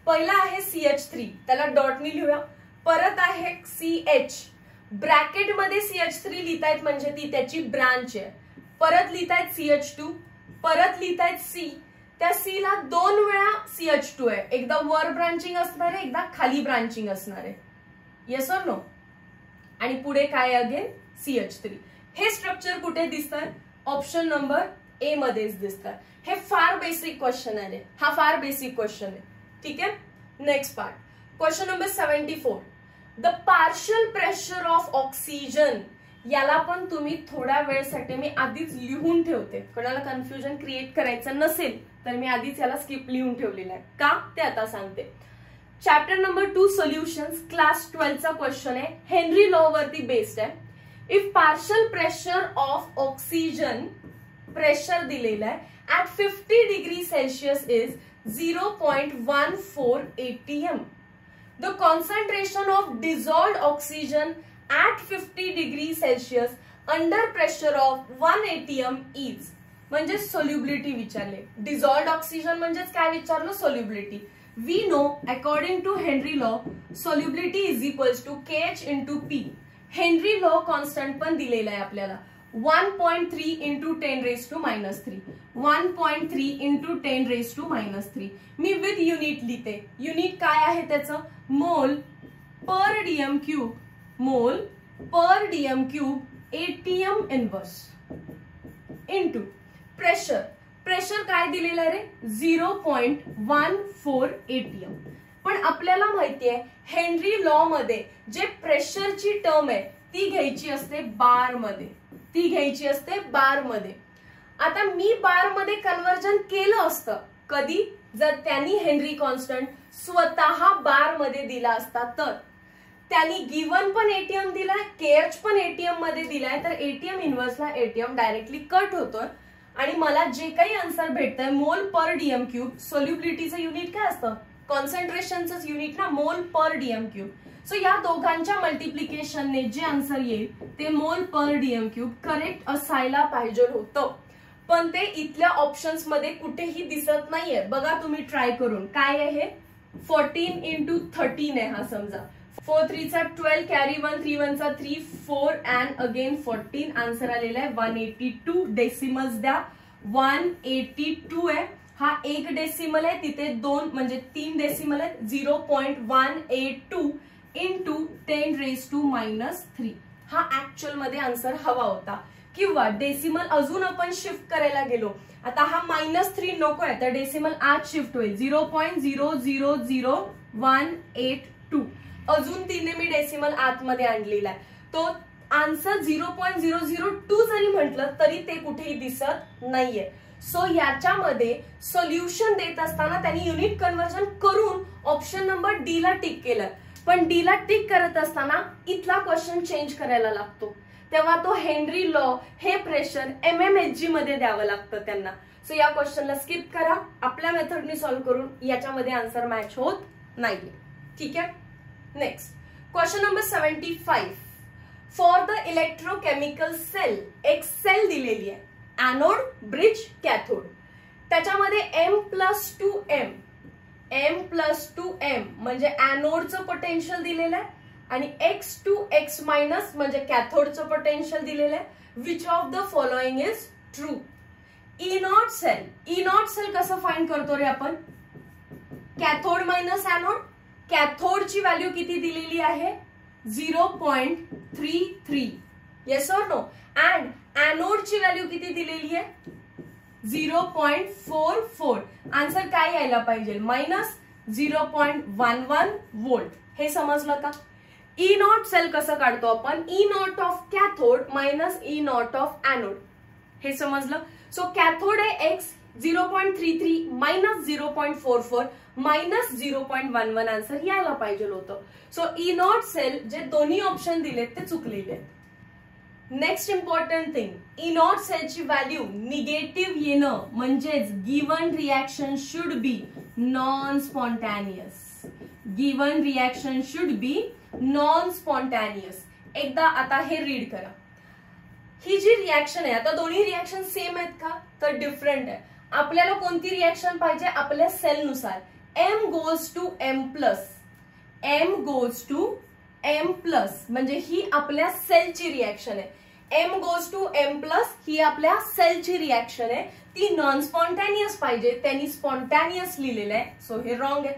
[SPEAKER 1] पहिला आहे CH3, त्याला डॉटनी लिहूया. परत आहे CH, ब्रॅकेट मध्ये CH3 लिहितायत म्हणजे ती त्याची ब्रांच आहे. परत लिहितायत CH2, परत लिहितायत C, त्या सी ला 2 वेळा CH2 आहे, एकदा वर ब्रांचिंग असणार आहे, एकदा खाली ब्रांचिंग असणार आहे. Yes or no? आणि पुढे काय अगेन CH3. हे स्ट्रक्चर कुठे दिसतं? ऑप्शन नंबर ए मध्येच दिसतं. हे फार बेसिक क्वेश्चन आहे, हा फार बेसिक क्वेश्चन आहे. ठीक आहे. Next part, question number 74. The partial pressure of oxygen. याला पण तुम्ही थोड्या वेळसाठी मी आधीच लिहून ठेवते, कोणाला कन्फ्युजन क्रिएट करायचं नसेल तर मी आधीच याला स्किप लिहून ठेवलेला आहे. का ते आता सांगते. चॅप्टर नंबर 2 सोल्युशन्स, क्लास 12 चा क्वेश्चन आहे, हेनरी लॉ वरती बेस्ड आहे. If partial pressure of oxygen, pressure दिलेलं आहे at 50 degrees Celsius is 0.14 atm. The concentration of dissolved oxygen at 50 degrees Celsius under pressure of 1 atm is. म्हणजे सोल्युबिलिटी विचारले. डिझॉल्व्ड ऑक्सिजन म्हणजेच काय विचारलं? Solubility. We know according to Henry law solubility is equals to KH into P. Henry law constant पण दिलेला आहे आपल्याला 1.3 into 10 raise to minus 3. 1.3 into 10 raise to minus 3. मी विथ युनिट लिहिते. युनिट काय आहे त्याचं? Mole per DM cube. Mole per DM cube ATM inverse into pressure. Pressure काय दिलेलं आहे रे? 0.14 ATM. पण आपल्याला माहितीये हेनरी लॉ मध्ये जे प्रेशरची टर्म आहे ती घ्यायची असते बार मध्ये, ती घ्यायची असते बार मध्ये. आता मी बार मध्ये कन्वर्जन केलं असतं कधी? जर त्यांनी हेनरी कॉन्स्टंट स्वतः बार मध्ये दिला असता तर. त्यांनी गिवन पण ATM दिलाय, KH पण ATM मध्ये दिलाय, तर ATM इनवर्सला ATM डायरेक्टली कट होतोय आणि मला जे काही आन्सर भेटतंय मोल पर डीएम क्यूब. सोल्युबिलिटीचं युनिट काय असतं? कॉन्सन्ट्रेशनचं युनिट ना, मोल पर डीएम क्यूब. सो या दोघांच्या मल्टिप्लिकेशनने जे आन्सर येईल ते मोल पर डीएम क्यूब करेक्ट असायला पाहिजे होतं. पण ते इथल्या ऑप्शन्स मध्ये कुठेही दिसत नाहीये. बघा तुम्ही ट्राय करून. काय आहे? 14 इंटू 13 आहे हा समजा. 4 3 चा 12, कॅरी 1, 3 1 चा 3, 4 अँड अगेन 14. आन्सर आलेला आहे 182. डेसिमल्स द्या. 182 आहे. हा एक डेसिमल आहे, तिथे 2 म्हणजे 3 डेसिमल आहेत. 0.182 इंटू 10 रेज टू मायनस 3. हा ऍक्च्युअल मध्ये आन्सर हवा होता. किंवा डेसिमल अजून आपण शिफ्ट करायला गेलो. आता हा -3 नको आहे तर डेसिमल आत शिफ्ट होईल. 0.000182. अजून 3 मी डेसिमल आतमध्ये आणलेला आहे. तो आन्सर 0.002 जरी म्हटलं तरी ते कुठेही दिसत नाहीये. सो याच्यामध्ये सोल्युशन देत असताना त्यांनी युनिट कन्वर्जन करून ऑप्शन नंबर डी ला टिक केलं. पण डी ला टिक करत असताना इथला क्वेश्चन चेंज करायला लागतो. तेव्हा तो हेनरी लॉ हे प्रेशर MMHg मध्ये द्यावं लागतं त्यांना. सो या क्वेश्चनला स्किप करा. आपल्या मेथडने सॉल्व्ह करून याच्यामध्ये आन्सर मॅच होत नाहीये. ठीक आहे. Next question number 75. For the electrochemical cell एक सेल दिलेली आहे. Anode, bridge, cathode. त्याच्यामध्ये M+2M म्हणजे एनोडचं पोटेन्शियल दिलेलं आहे आणि X2X- म्हणजे कॅथोडचं पोटेन्शियल दिलेलं आहे. Which of the following is true? E0 cell. E0 cell कसं फाइंड करतो रे आपण? Cathode minus anode. कॅथोडची व्हॅल्यू किती दिलेली आहे? 0.33. Yes or no? अँड एनोडची व्हॅल्यू किती दिलेली आहे? 0.44. आन्सर काय यायला पाहिजे? -0.11 वोल्ट. हे समजलं का? E0 सेल कसं काढतो आपण? E0 of cathode minus E0 of anode. हे समजलं? सो कॅथोड आहे X, 0.33 मायनस 0.44 मायनस 0.11 आन्सर यायला पाहिजे होतं. सो E0 सेल जे दोन्ही ऑप्शन दिलेत ते चुकलेले आहेत. नेक्स्ट इम्पॉर्टंट थिंग, E0 सेलची व्हॅल्यू निगेटिव्ह येणं म्हणजेच given reaction should be non spontaneous. Given reaction should be non spontaneous. एकदा आता हे रीड करा. ही जी रिएक्शन आहे, आता दोन्ही रिएक्शन सेम आहेत का? तर डिफरंट आहे. आपल्याला कोणती रिएक्शन पाहिजे? आपल्या सेलनुसार. M goes to M plus. M goes to M plus म्हणजे ही आपल्या सेलची रिएक्शन आहे. M goes to M plus ही आपल्या सेलची रिॲक्शन आहे, ती नॉन स्पॉन्टॅनियस पाहिजे, त्यांनी स्पॉन्टॅनियस लिहिलेलं आहे, सो हे रॉंग आहे.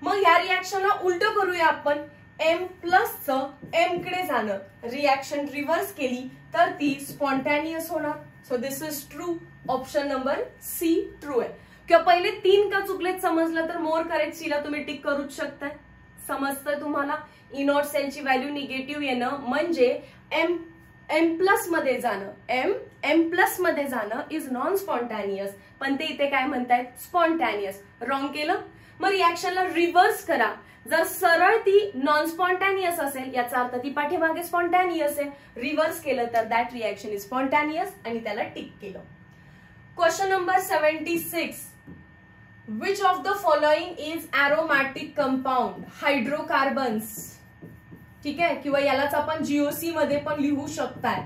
[SPEAKER 1] मग या रिॲक्शनला उलट करूया आपण, M प्लसचं M कडे जाणं, रिॲक्शन रिव्हर्स केली तर ती स्पॉन्टॅनियस होणार. So this is true. Option number C true आहे. किंवा पहिले 3 का चुकलेत समजलं तर मोर करेक्ट सीला तुम्ही टिक करूच शकताय. समजतंय तुम्हाला? इनॉट सेलची व्हॅल्यू निगेटिव्ह येणं म्हणजे M प्लस मध्ये जाणं, M प्लस मध्ये जाणं इज नॉन स्पॉन्टॅनियस, पण ते इथे काय म्हणतायत? स्पॉन्टॅनियस. रॉंग केलं. मग रिॲक्शनला रिव्हर्स करा. जर सरळ ती नॉन स्पॉन्टॅनियस असेल याचा अर्थ ती पाठीमागे स्पॉन्टॅनियस आहे. रिव्हर्स केलं तर दॅट रिॲक्शन इज स्पॉन्टॅनियस आणि त्याला टिक केलं. Question number 76. Which of the following is aromatic compound? Hydrocarbons. ठीक आहे, किंवा यालाच आपण जीओसी मध्ये पण लिहू शकताय.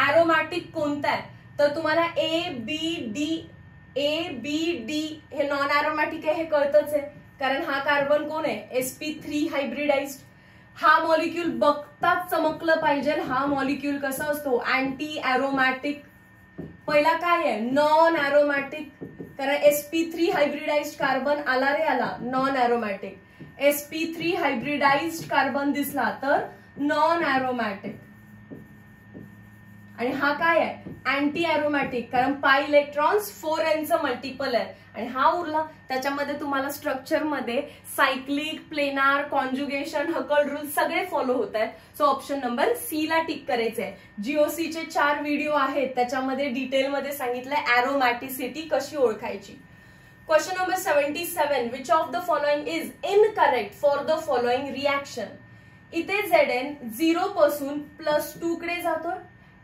[SPEAKER 1] एरोमॅटिक कोणता आहे? तर तुम्हाला A B D हे नॉन एरोमॅटिक आहे हे कळतच आहे, कारण हा कार्बन कोण आहे? sp3 hybridised. हा मॉलिक्यूल बघताच चमकलं पाहिजे. हा मॉलिक्यूल कसा असतो? अँटी एरोमॅटिक. पहिला काय आहे? नॉन एरोमॅटिक, कारण sp3 हायब्रिडाइज्ड कार्बन आला रे आला, नॉन एरोमॅटिक. sp3 हायब्रिडाइज्ड कार्बन दिसला तर नॉन एरोमॅटिक. आणि हा काय आहे? अँटी एरोमॅटिक, कारण पाय इलेक्ट्रॉन्स 4n चं मल्टिपल आहे. आणि हा उरला त्याच्यामध्ये तुम्हाला स्ट्रक्चर मध्ये सायक्लिक, प्लेनार, कॉन्जुगेशन, हकल रूल सगळे फॉलो होत आहेत. सो ऑप्शन नंबर सी ला टिक करायचंय. जीओसीचे 4 व्हिडिओ आहेत, त्याच्यामध्ये डिटेलमध्ये सांगितलंय एरोमॅटिसिटी कशी ओळखायची. Question number 77. Which of the following is incorrect for the following reaction? इथे Zn 0 पासून +2 कडे जातो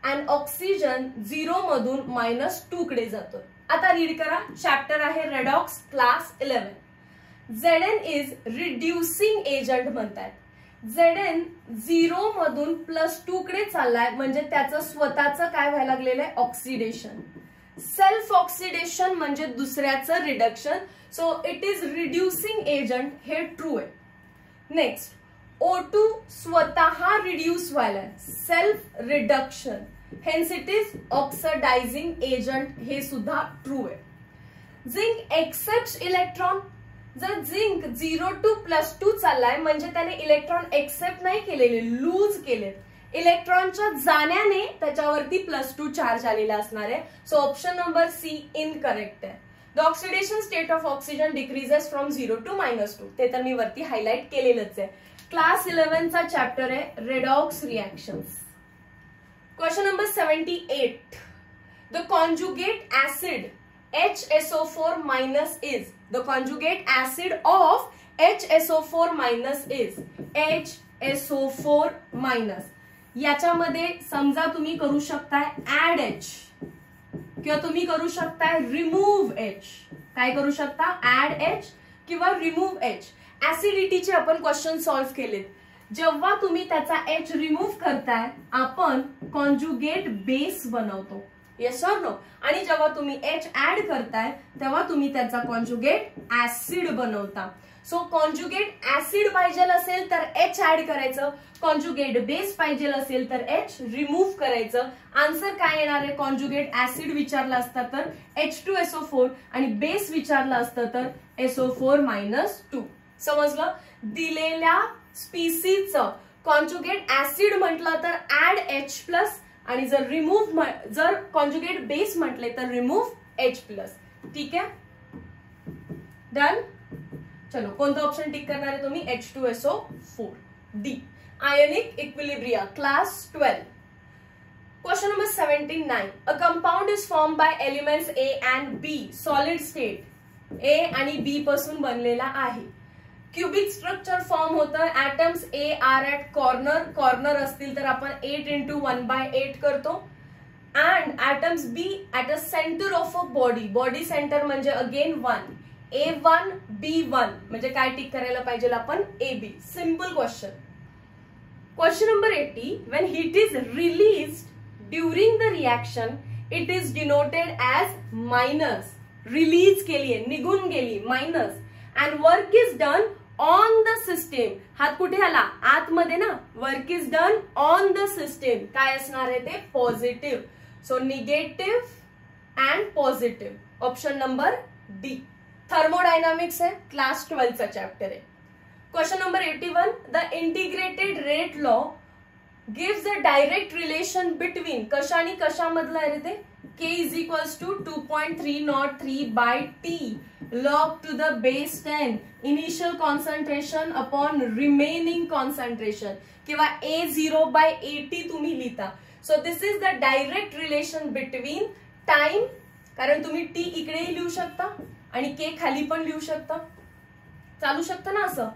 [SPEAKER 1] आणि ऑक्सिजन 0 मधून -2 कडे जातो. आता रीड करा. चॅप्टर आहे redox, class 11. Zn is reducing agent म्हणतात. Zn 0 मधून +2 कडे चाललाय म्हणजे त्याचं स्वतःचं काय व्हायला लागलेलं आहे? ऑक्सिडेशन. सेल्फ ऑक्सिडेशन म्हणजे दुसऱ्याचं reduction. So it is reducing agent, हे ट्रू आहे. नेक्स्ट, O2 स्वतः रिड्यूस व्हायलाय, self reduction, hence it is oxidising agent, हे सुद्धा ट्रू आहे. Zinc accept electron. जर झिंक 0 to +2 चाललाय म्हणजे त्याने इलेक्ट्रॉन एक्सेप्ट नाही केलेले, लूज केले. इलेक्ट्रॉनच्या जाण्याने त्याच्यावरती +2 चार्ज आलेला असणार आहे. So option number C incorrect आहे. The oxidation state of oxygen decreases from 0 to -2. ते तर मी वरती हायलाइट केलेलंच आहे. क्लास 11 चा चॅप्टर आहे redox reactions. Question number 78. The conjugate acid HSO4- is. The conjugate acid of HSO4- is HSO4-. याच्यामध्ये समजा तुम्ही करू शकताय ऍड H किंवा तुम्ही करू शकताय रिमूव्ह H. काय करू शकता? ऍड H किंवा रिमूव्ह H. ऍसिडिटीचे आपण क्वेश्चन सॉल्व्ह केलेत. जेव्हा तुम्ही त्याचा H रिमूव्ह करताय आपण कॉन्जुगेट बेस बनवतो. Yes or no? आणि जेव्हा तुम्ही H ऍड करताय तेव्हा तुम्ही त्याचा कॉन्जुगेट ऍसिड बनवता. सो कॉन्जुगेट ऍसिड पाहिजे असेल तर H ऍड करायचं, कॉन्जुगेट बेस पाहिजे असेल तर H रिमूव्ह करायचं. आन्सर काय येणार आहे? कॉन्जुगेट ऍसिड विचारला असता तर H2SO4 आणि बेस विचारला असतं तर SO4-2. समजलं? दिलेल्या स्पीसीचं कॉन्जुगेट ऍसिड म्हटलं तर ऍड H+, आणि जर कॉन्जुगेट बेस म्हटले तर रिमूव्ह H+. ठीक आहे, डन. चलो, कोणतं ऑप्शन टिक करणार आहे तुम्ही? H2SO4. D, ionic equilibria, class 12. Question number 79. A compound is form by elements A and B, solid state. A आणि B पासून बनलेला आहे. क्युबिक स्ट्रक्चर फॉर्म होतं. Atoms A are at corner असतील तर आपण 8 × 1/8 करतो. And atoms B at a centre of a body centre म्हणजे अगेन 1. A1 B1 म्हणजे काय टिक करायला पाहिजे आपण? AB. Simple question. Question number 80. When heat is released during the reaction it is denoted as minus. Release केली, निघून गेली, minus. And work is done on the system, हात कुठे आला आतमध्ये ना, work is done on the system, काय असणार आहे ते positive. So negative and positive, option number D. Thermodynamics आहे, क्लास 12चा चॅप्टर आहे. Question number 81, the integrated rate law gives a direct relation between, कशा आणि कशामधलं आहे रे ते, K is equals to 2.303 by T log to the base 10 initial concentration upon remaining concentration, किंवा A0 by AT तुम्ही लिहिता. So this is the direct relation between time, कारण तुम्ही T इकडेही लिहू शकता आणि K खाली पण लिहू शकता, चालू शकतं ना असं.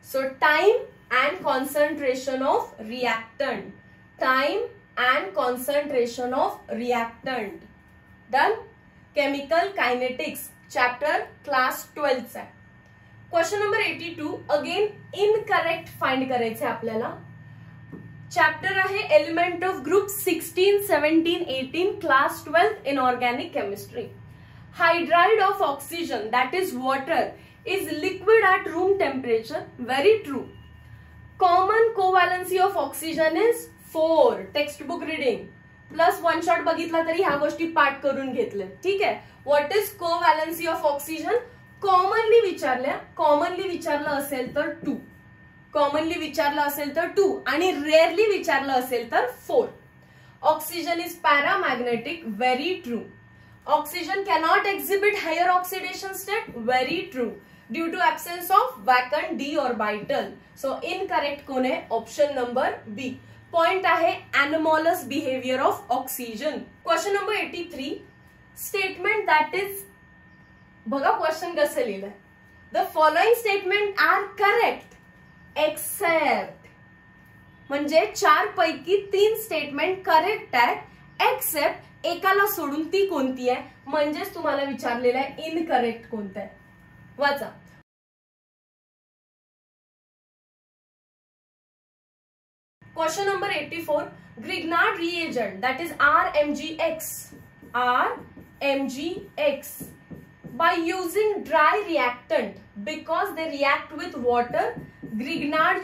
[SPEAKER 1] So time and concentration of reactant, time and concentration of reactant. Done. Chemical kinetics chapter class 12 चा. Question number 82, again incorrect find करायचे आपल्याला. चॅप्टर आहे element of group 16, 17, 18 class 12 inorganic chemistry. Hydride of oxygen, that is water, is liquid at room temperature. Very true. Common covalency of oxygen is 4. Text book reading plus one shot बघितला तरी ह्या गोष्टी पाठ करून घेतल्या. ठीक आहे. What is covalency of oxygen, commonly विचारलं असेल तर 2, कॉमनली विचारलं असेल तर 2 आणि रेअरली विचारलं असेल तर 4. Oxygen is paramagnetic, very true. Oxygen cannot exhibit higher oxidation state, very true, due to absence of vacant d orbital. So incorrect कोण आहे, ऑप्शन नंबर बी. पॉइंट आहे anomalous behaviour of oxygen. Question number 83, statement that is, बघा क्वेश्चन कसं लिहिलंय, the following statements are correct except, म्हणजे 4 पैकी 3 स्टेटमेंट करेक्ट आहेत एक्सेप्ट एकाला सोडून, ती कोणती आहे, म्हणजेच तुम्हाला विचारलेलं आहे इनकरेक्ट कोणतं आहे. वाचा. Question number 84, Grignard reagent, that is RMGX, by using dry reactant because they react with water. Grignard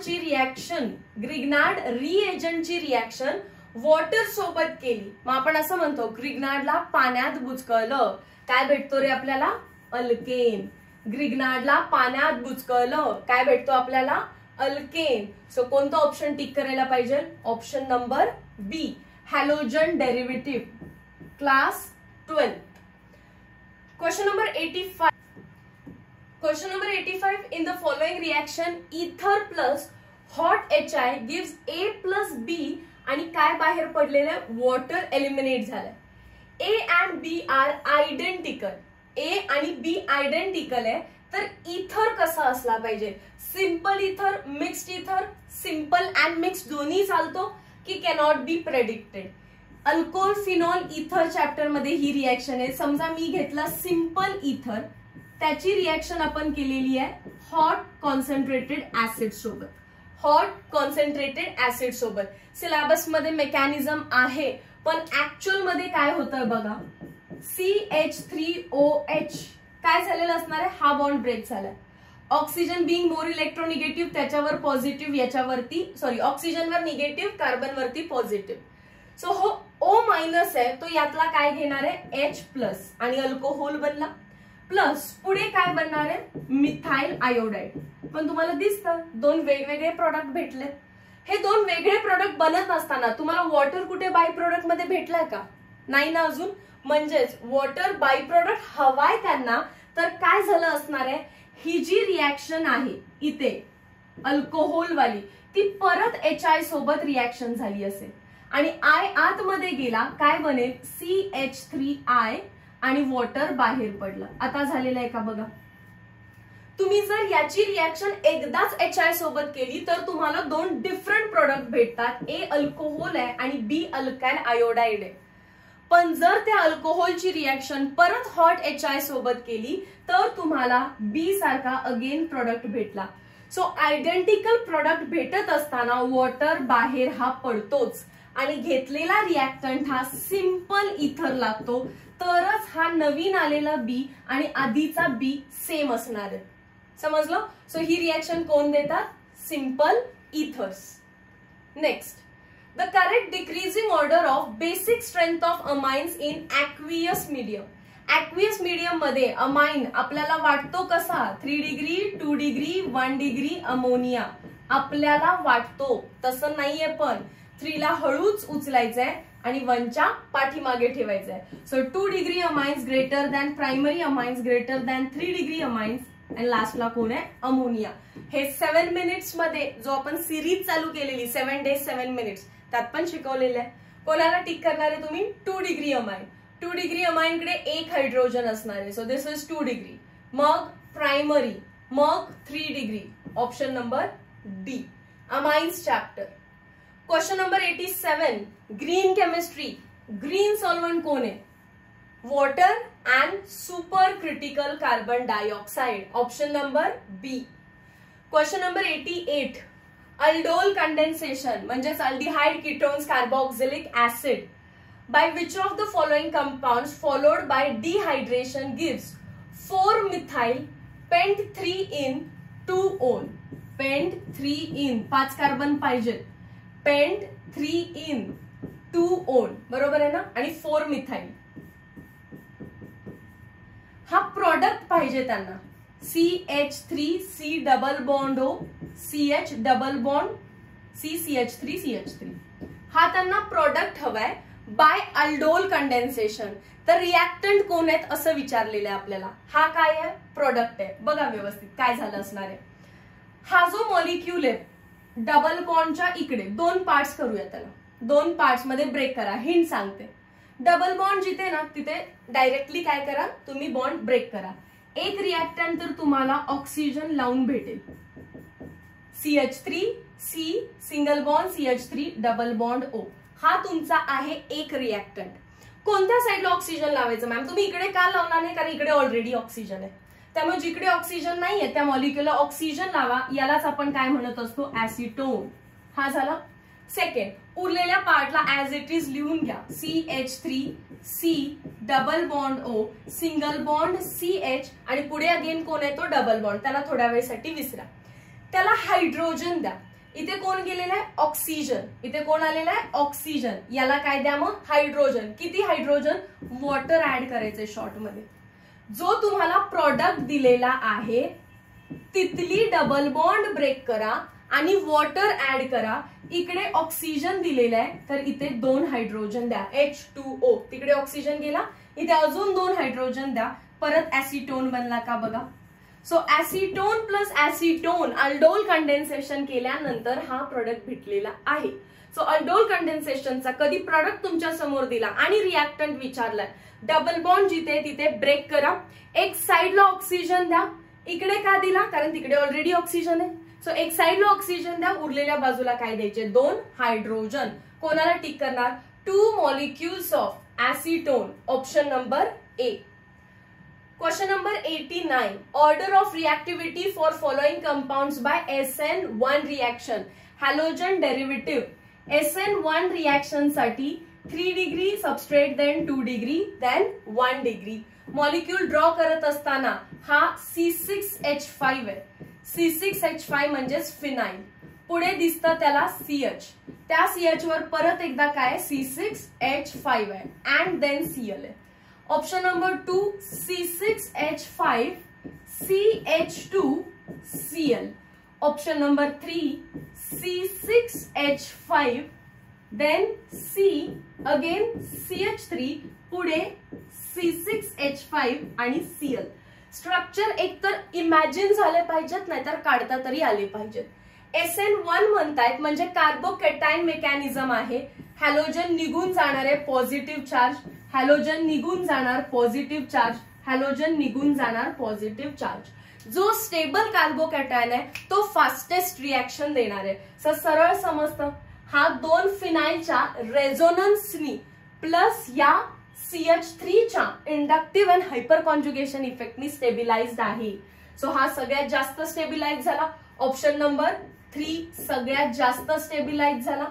[SPEAKER 1] reagent ची रिएक्शन वॉटर सोबत केली, मग आपण असं म्हणतो ग्रिग्नार्डला पाण्यात बुचकळलं, काय भेटतो रे आपल्याला, अल्केन. ग्रिग्नार्डला पाण्यात बुचकळलं, काय भेटतो आपल्याला, अल्केन. सो कोणतं ऑप्शन टिक करायला पाहिजे, option number B, halogen derivative, class 12. Question number 85, question number 85, in the following reaction ether plus hot HI gives A plus B आणि काय बाहेर पडलेलं, वॉटर एलिमिनेट झालंय. A and B are identical, A आणि B आयडेंटिकल आहे, तर इथर कसा असला पाहिजे, सिंपल इथर, मिक्स्ड इथर, सिंपल अँड मिक्स्ड दोन्ही चालतो की cannot be predicted. Alcohol phenol इथर चॅप्टर मध्ये ही रिएक्शन आहे. समजा मी घेतला सिंपल इथर, त्याची रिएक्शन आपण केलेली आहे हॉट कॉन्सन्ट्रेटेड ऍसिड सोबत, हॉट कॉन्सन्ट्रेटेड ऍसिड सोबत. सिलेबस मध्ये मेकॅनिझम आहे, पण ऍक्च्युअल मध्ये काय होतं बघा, CH3OH काय झालेलं असणार आहे, हा बॉन्ड ब्रेक झालाय. ऑक्सिजन बिंग मोर इलेक्ट्रोनिगेटिव्ह, त्याच्यावर पॉझिटिव्ह, याच्यावरती सॉरी ऑक्सिजनवर निगेटिव्ह, कार्बनवरती पॉझिटिव्ह. सो हो O मायनस आहे, तो यातला काय घेणार आहे, H प्लस, आणि अल्कोहोल बनला. प्लस पुढे काय बनणार आहे, मिथाइल आयोडाइड. पण तुम्हाला दिसतं 2 वेगवेगळे प्रोडक्ट भेटले. हे 2 वेगळे प्रोडक्ट बनत असताना तुम्हाला वॉटर कुठे बाय प्रोडक्ट मध्ये भेटलाय का, नाही ना अजून. म्हणजेच वॉटर बाय प्रोडक्ट हवाय त्यांना, तर काय झालं असणार आहे, ही जी रिएक्शन आहे इथे अल्कोहोल वाली, ती परत HI सोबत रिएक्शन झाली असेल आणि I आतमध्ये गेला, काय बनेल, CH3I आणि वॉटर बाहेर पडलं. आता झालेलं आहे का बघा. तुम्ही जर याची रिएक्शन एकदाच HI सोबत केली तर तुम्हाला 2 डिफरंट प्रोडक्ट भेटतात, A अल्कोहोल आहे आणि B अल्काइल आयोडाइड आहे. पण जर त्या अल्कोहोलची रिएक्शन परत हॉट HI सोबत केली तर तुम्हाला B सारखा अगेन प्रोडक्ट भेटला. सो आयडेंटिकल प्रोडक्ट भेटत असताना वॉटर बाहेर हा पडतोच आणि घेतलेला रिएक्टंट हा सिंपल इथर लागतो, तरच हा नवीन आलेला B आणि आधीचा B सेम असणार आहे. समजलं? सो ही रिएक्शन कोण देतात? Simple ethers. Next, the correct decreasing order of basic strength of amines in aqueous medium. Aqueous medium मध्ये अमाइन आपल्याला वाटतो कसा? 3 डिग्री, 2 डिग्री, 1 डिग्री अमोनिया आपल्याला वाटतो तसं नाहीये, पण 3 ला हळूच उचलायचंय आणि 1च्या पाठीमागे ठेवायचंय. So 2 degree amines greater than primary amines greater than 3 degree amines आणि लास्टला कोण आहे? अमोनिया. हे 7 मिनिट्स मध्ये जो आपण सिरीज चालू केलेली 7 days 7 minutes त्यात पण शिकवलेलं आहे. कोणाला टिक करणार आहे तुम्ही? 2 डिग्री अमाइन. 2 डिग्री अमाइन कडे एक हायड्रोजन असणार आहे. So this is 2 degree. मग प्रायमरी, मग 3 degree. Option number D, amines chapter. Question number 87, green chemistry. Green solvent कोण आहे? Water and super critical carbon dioxide. Option number B. Question number 88, aldol condensation म्हणजेच aldehyde ketones carboxylic acid by which of the following compounds followed by dehydration gives 4-methyl pent 3-इन 2-on. पेंट 3-इन 5 कार्बन पाहिजे. पेंट 3-इन 2-on बरोबर आहे ना, आणि 4-methyl. हा प्रोडक्ट पाहिजे त्यांना. CH3 C double bond O CH double bond C CH3 CH3 हा त्यांना प्रोडक्ट हवाय बाय अल्डोल कंडेन्सेशन. तर रिएक्टंट कोण आहेत असं विचारलेलं आहे आपल्याला. हा काय आहे? प्रोडक्ट आहे. बघा व्यवस्थित काय झालं असणार आहे. हा जो मॉलिक्यूल आहे डबल बॉन्डच्या इकडे 2 पार्ट्स करूया त्याला. 2 पार्ट्स मध्ये ब्रेक करा. हिंट सांगते. डबल बॉन्ड जिथे ना तिथे डायरेक्टली काय करा तुम्ही? बॉन्ड ब्रेक करा. एक रिएक्टंट तर तुम्हाला ऑक्सिजन लावून भेटेल. CH3 C single bond CH3 double bond O हा तुमचा आहे एक रिएक्टंट. कोणत्या साईडला ऑक्सिजन लावायचं मॅम? तुम्ही इकडे का लावणार नाही? कारण इकडे ऑलरेडी ऑक्सिजन आहे. त्यामुळे जिकडे ऑक्सिजन नाहीये त्या मॉलिक्युलला ऑक्सिजन लावा. यालाच आपण काय म्हणत असतो? ऍसिटोन. हा झाला. सेकंड, उरलेल्या पार्टला ऍज इट इज लिहून घ्या. CH3 C double bond O single bond CH आणि पुढे अगेन कोण आहे? तो डबल बॉन्ड. त्याला थोड्या वेळेसाठी विसरा. त्याला हायड्रोजन द्या. इथे कोण गेलेला आहे? ऑक्सिजन. इथे कोण आलेला आहे? ऑक्सिजन. याला काय द्या मग? हायड्रोजन. किती हायड्रोजन? वॉटर ऍड करायचंय शॉर्ट मध्ये. जो तुम्हाला प्रोडक्ट दिलेला आहे तिथली डबल बॉन्ड ब्रेक करा आणि वॉटर ऍड करा. इकडे ऑक्सिजन दिलेलं आहे तर इथे 2 हायड्रोजन द्या. H2O. तिकडे ऑक्सिजन गेला, इथे अजून 2 हायड्रोजन द्या. परत ऍसिटोन बनला का बघा. सो ऍसिटोन प्लस ऍसिटोन अल्डोल कंडेन्सेशन केल्यानंतर हा प्रोडक्ट भेटलेला आहे. सो अल्डोल कंडेन्सेशनचा कधी प्रोडक्ट तुमच्या समोर दिला आणि रिएक्टंट विचारलाय, डबल बॉन्ड जिथे तिथे ब्रेक करा. एक साइडला ऑक्सिजन द्या. इकडे का दिला? कारण तिकडे ऑलरेडी ऑक्सिजन आहे. सो एक साइडला ऑक्सिजन द्या, उरलेल्या बाजूला काय द्यायचे? 2 हायड्रोजन. कोणाला टिक करणार? 2 molecules of acetone. Option number A. Question number 89, order of reactivity for following compounds by SN1 reaction. Halogen derivative. SN1 reaction साठी 3 degree substrate, then 2 degree, then 1 degree. Molecule draw करत असताना हा C6H5 आहे. C6H5 म्हणजेच फिनाइल. पुढे दिसतं त्याला CH. त्या CH वर परत एकदा काय? C6H5 आहे अँड देन Cl आहे. Option number 2 C6H5 CH2Cl. Option number 3 C6H5 then C again CH3 पुढे C6H5 आणि Cl. स्ट्रक्चर एकतर इमॅजिन झाले पाहिजेत नाहीतर काढता तरी आले पाहिजेत. SN1 म्हणतायत म्हणजे कार्बोकॅटायन मेकॅनिझम आहे. हॅलोजन निघून जाणार आहे पॉझिटिव्ह चार्ज, हॅलोजन निघून जाणार पॉझिटिव्ह चार्ज, हॅलोजन निघून जाणार पॉझिटिव्ह चार्ज. जो स्टेबल कार्बोकॅटायन आहे तो फास्टेस्ट रिएक्शन देणार आहे. सरळ समजतं. हा 2 फिनाइलच्या रेझोनन्सनी प्लस या CH3 च्या इंडक्टिव्ह अँड हायपर कॉन्जुगेशन इफेक्टनी स्टेबिलाइज्ड आहे. सो हा सगळ्यात जास्त स्टेबिलाइज झाला. ऑप्शन नंबर 3 सगळ्यात जास्त स्टेबिलाइज झाला.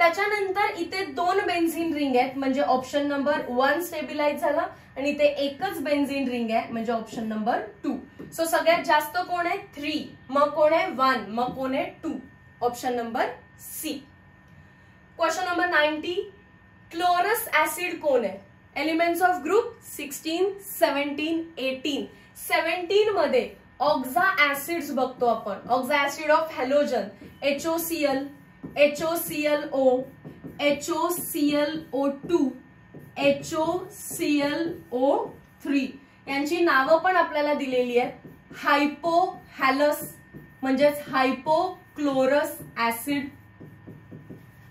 [SPEAKER 1] त्याच्यानंतर इथे 2 बेन्झीन रिंग आहेत म्हणजे ऑप्शन नंबर 1 स्टेबिलाइज झाला आणि इथे एकच बेन्झीन रिंग आहे म्हणजे ऑप्शन नंबर 2. सो सगळ्यात जास्त कोण आहे 3, मग कोण आहे 1, मग कोण आहे 2. Option number C. Question number 90, chlorous acid कोण आहे? Elements of group 16, 17, 18. 17 मध्ये ऑक्झा ऍसिड्स बघतो आपण. Oxo acid of halogen HOCl, HOClO, HOClO2, HOClO3 यांची नावं पण आपल्याला दिलेली आहेत. हायपोहॅलस म्हणजेच हायपोक्लोरस ऍसिड.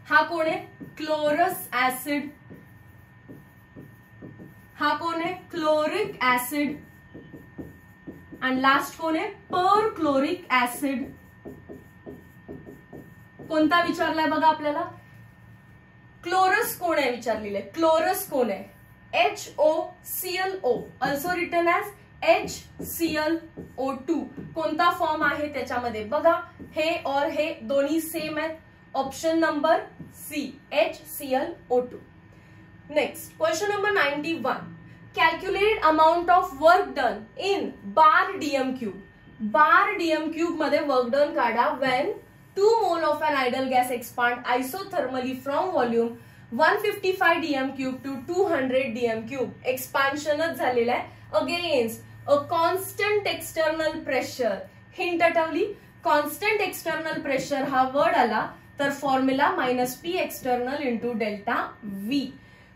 [SPEAKER 1] हा कोण आहे? Chlorous acid. हा कोण आहे? Chloric acid. आणि लास्ट कोण आहे? Perchloric acid. कोणता विचारलाय बघा आपल्याला? क्लोरस कोण आहे विचारलेलं आहे. क्लोरस कोण आहे? HOClO, also written as HClO2. कोणता फॉर्म आहे त्याच्यामध्ये बघा. हे और हे दोन्ही सेम आहेत. Option number C, HClO2. Next question number 91, calculate amount of work done in bar DM cube. Bar DM cube मध्ये वर्क डन काढा when 2 mole of an ideal gas expand isothermally from volume 155 dm cube to 200 dm cube. एक्सपान्शनच झालेला आहे against a constant external pressure. Hint आठवली? कॉन्स्टंट एक्सटर्नल प्रेशर हा वर्ड आला तर formula -P external into delta V.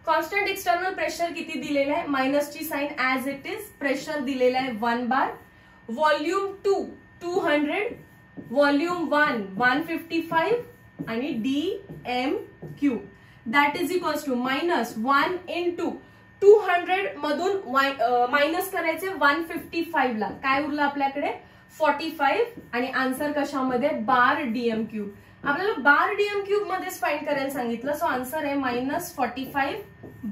[SPEAKER 1] Constant external pressure किती दिलेलं आहे? मायनसची sign as it is. Pressure दिलेलं आहे 1 बार. व्हॉल्यूम 2 200, व्हॉल्यूम 1 155 आणि DM cube that is equals to -1 into 200 मधून मायनस करायचे 155 ला. काय उरलं आपल्याकडे? 45. आणि आन्सर कशामध्ये? बार डीएम क्यूब. आपल्याला बार डीएम क्यूब मध्येच फाइंड करायला सांगितलं. सो आन्सर आहे -45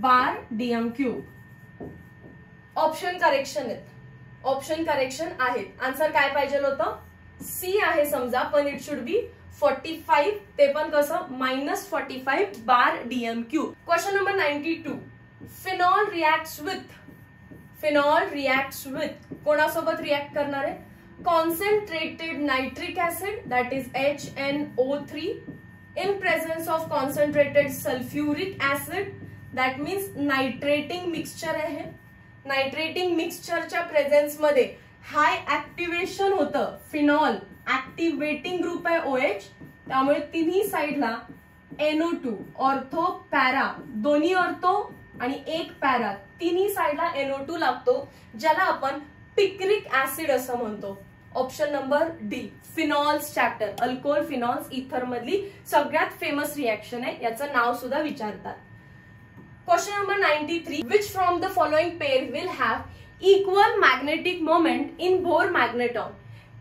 [SPEAKER 1] bar DM cube. Option correction आहेत. ऑप्शन करेक्शन आहेत. आन्सर काय पाहिजे होतं? सी आहे समजा, पण इट शुड बी 45. ते पण कसं? -45 bar DM cube. Question number 92, phenol reacts with कोणासोबत रिएक्ट करणार आहे? Concentrated nitric acid that is HNO3 in presence of concentrated sulphuric acid that means nitrating mixture आहे. नायट्रेटिंग मिक्सचरच्या प्रेझेन्स मध्ये हाय ऍक्टिव्हेशन होतं. फिनॉल ऍक्टिव्हेटिंग ग्रुप आहे OH, त्यामुळे तिन्ही साइडला NO2 ऑर्थो पॅरा, दोन्ही ऑर्थो आणि एक पॅरा, तिन्ही साइडला NO2 लागतो, ज्याला आपण पिक्रिक ऍसिड असं म्हणतो. Option number D, phenols chapter. Alcohol phenols इथर मधली सगळ्यात फेमस रिएक्शन आहे. याचं नाव सुद्धा विचारतात. Question number 93, which from the following pair will have equal magnetic moment in Bohr magneton.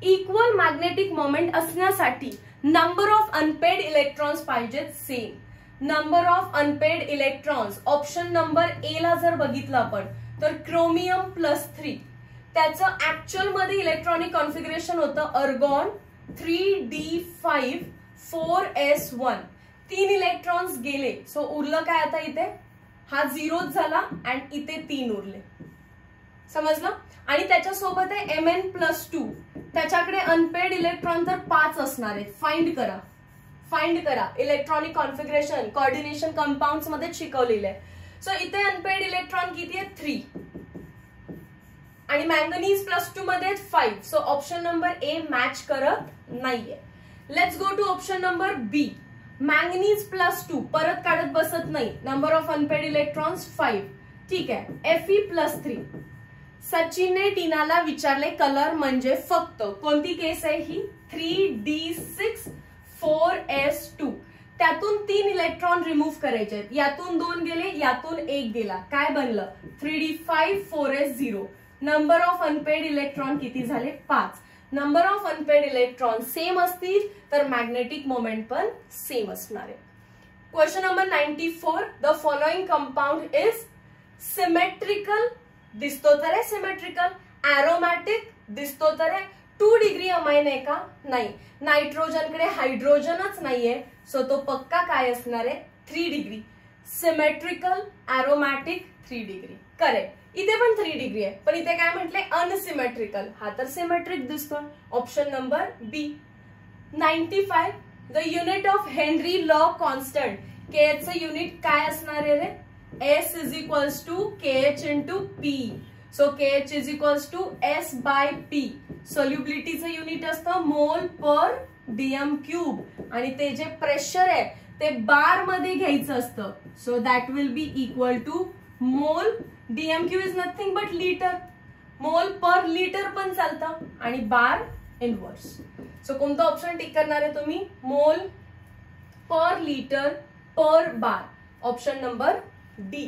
[SPEAKER 1] Equal magnetic moment असण्यासाठी नंबर ऑफ अनपेड इलेक्ट्रॉन्स पाहिजेत same. Number of unpaired electrons option number A ला जर बघितलं आपण तर क्रोमियम +3. त्याचं ऍक्च्युअल मध्ये इलेक्ट्रॉनिक कॉन्फिगरेशन होतं अर्गॉन 3d5 4s1. 3 इलेक्ट्रॉन्स गेले. सो उरलं काय आता इथे? हा 0 झाला अँड इथे 3 उरले. समजलं? आणि त्याच्यासोबत आहे Mn+2. त्याच्याकडे अनपेड इलेक्ट्रॉन तर 5 असणार आहेत. फाइंड करा. इलेक्ट्रॉनिक कॉन्फिगरेशन कोऑर्डिनेशन कंपाऊंड्स मध्ये शिकवलेलं आहे. सो इथे अनपेड इलेक्ट्रॉन किती आहेत? 3. आणि मॅंगनीज +2 मध्ये 5. So option number A match करत नाहीये. Let's go to option number B. Manganese +2 परत काढत बसत नाही. Number of unpaired electrons 5. ठीक आहे. Fe+3. सचिनने टीनाला विचारले कलर म्हणजे फक्त कोणती केस आहे ही? 3d6 4s2. त्यातून 3 इलेक्ट्रॉन रिमूव्ह करायचे. यातून 2 गेले, यातून 1 गेला. काय बनलं? 3d5 4s0. Number of unpaired electron किती झाले? 5. Number of unpaired electron same असतील तर मॅग्नेटिक मोमेंट पण सेम असणार आहे. Question number 94, the following compound is symmetrical. दिसतो तर आहे सिमेट्रिकल. एरोमॅटिक दिसतो तर आहे. 2 डिग्री अमाइन आहे का? नाही. नायट्रोजनकडे हायड्रोजनच नाहीये. सो तो पक्का काय असणार आहे? 3 degree. Symmetrical, aromatic, 3 degree. Correct. इथे पण 3 डिग्री आहे, पण इथे काय म्हटले अनसिमेट्रिकल, हा तर सिमेट्रिक दिसतोय. Option number B. 95 the unit of Henry law constant, K चे युनिट काय असणार आहे रे? S is equals to KH into P. So KH is equals to S by P. Solubilityचं युनिट असतं मोल पर डीएम क्यूब, आणि ते जे प्रेशर आहे ते बार मध्ये घ्यायचं असतं. So that will be equal to mole, dm cube is nothing but litre, mole per litre पण चालतं, आणि बार इनवर्स. सो कोणतं ऑप्शन टिक करणार आहे तुम्ही? Mole per litre per bar, option number D.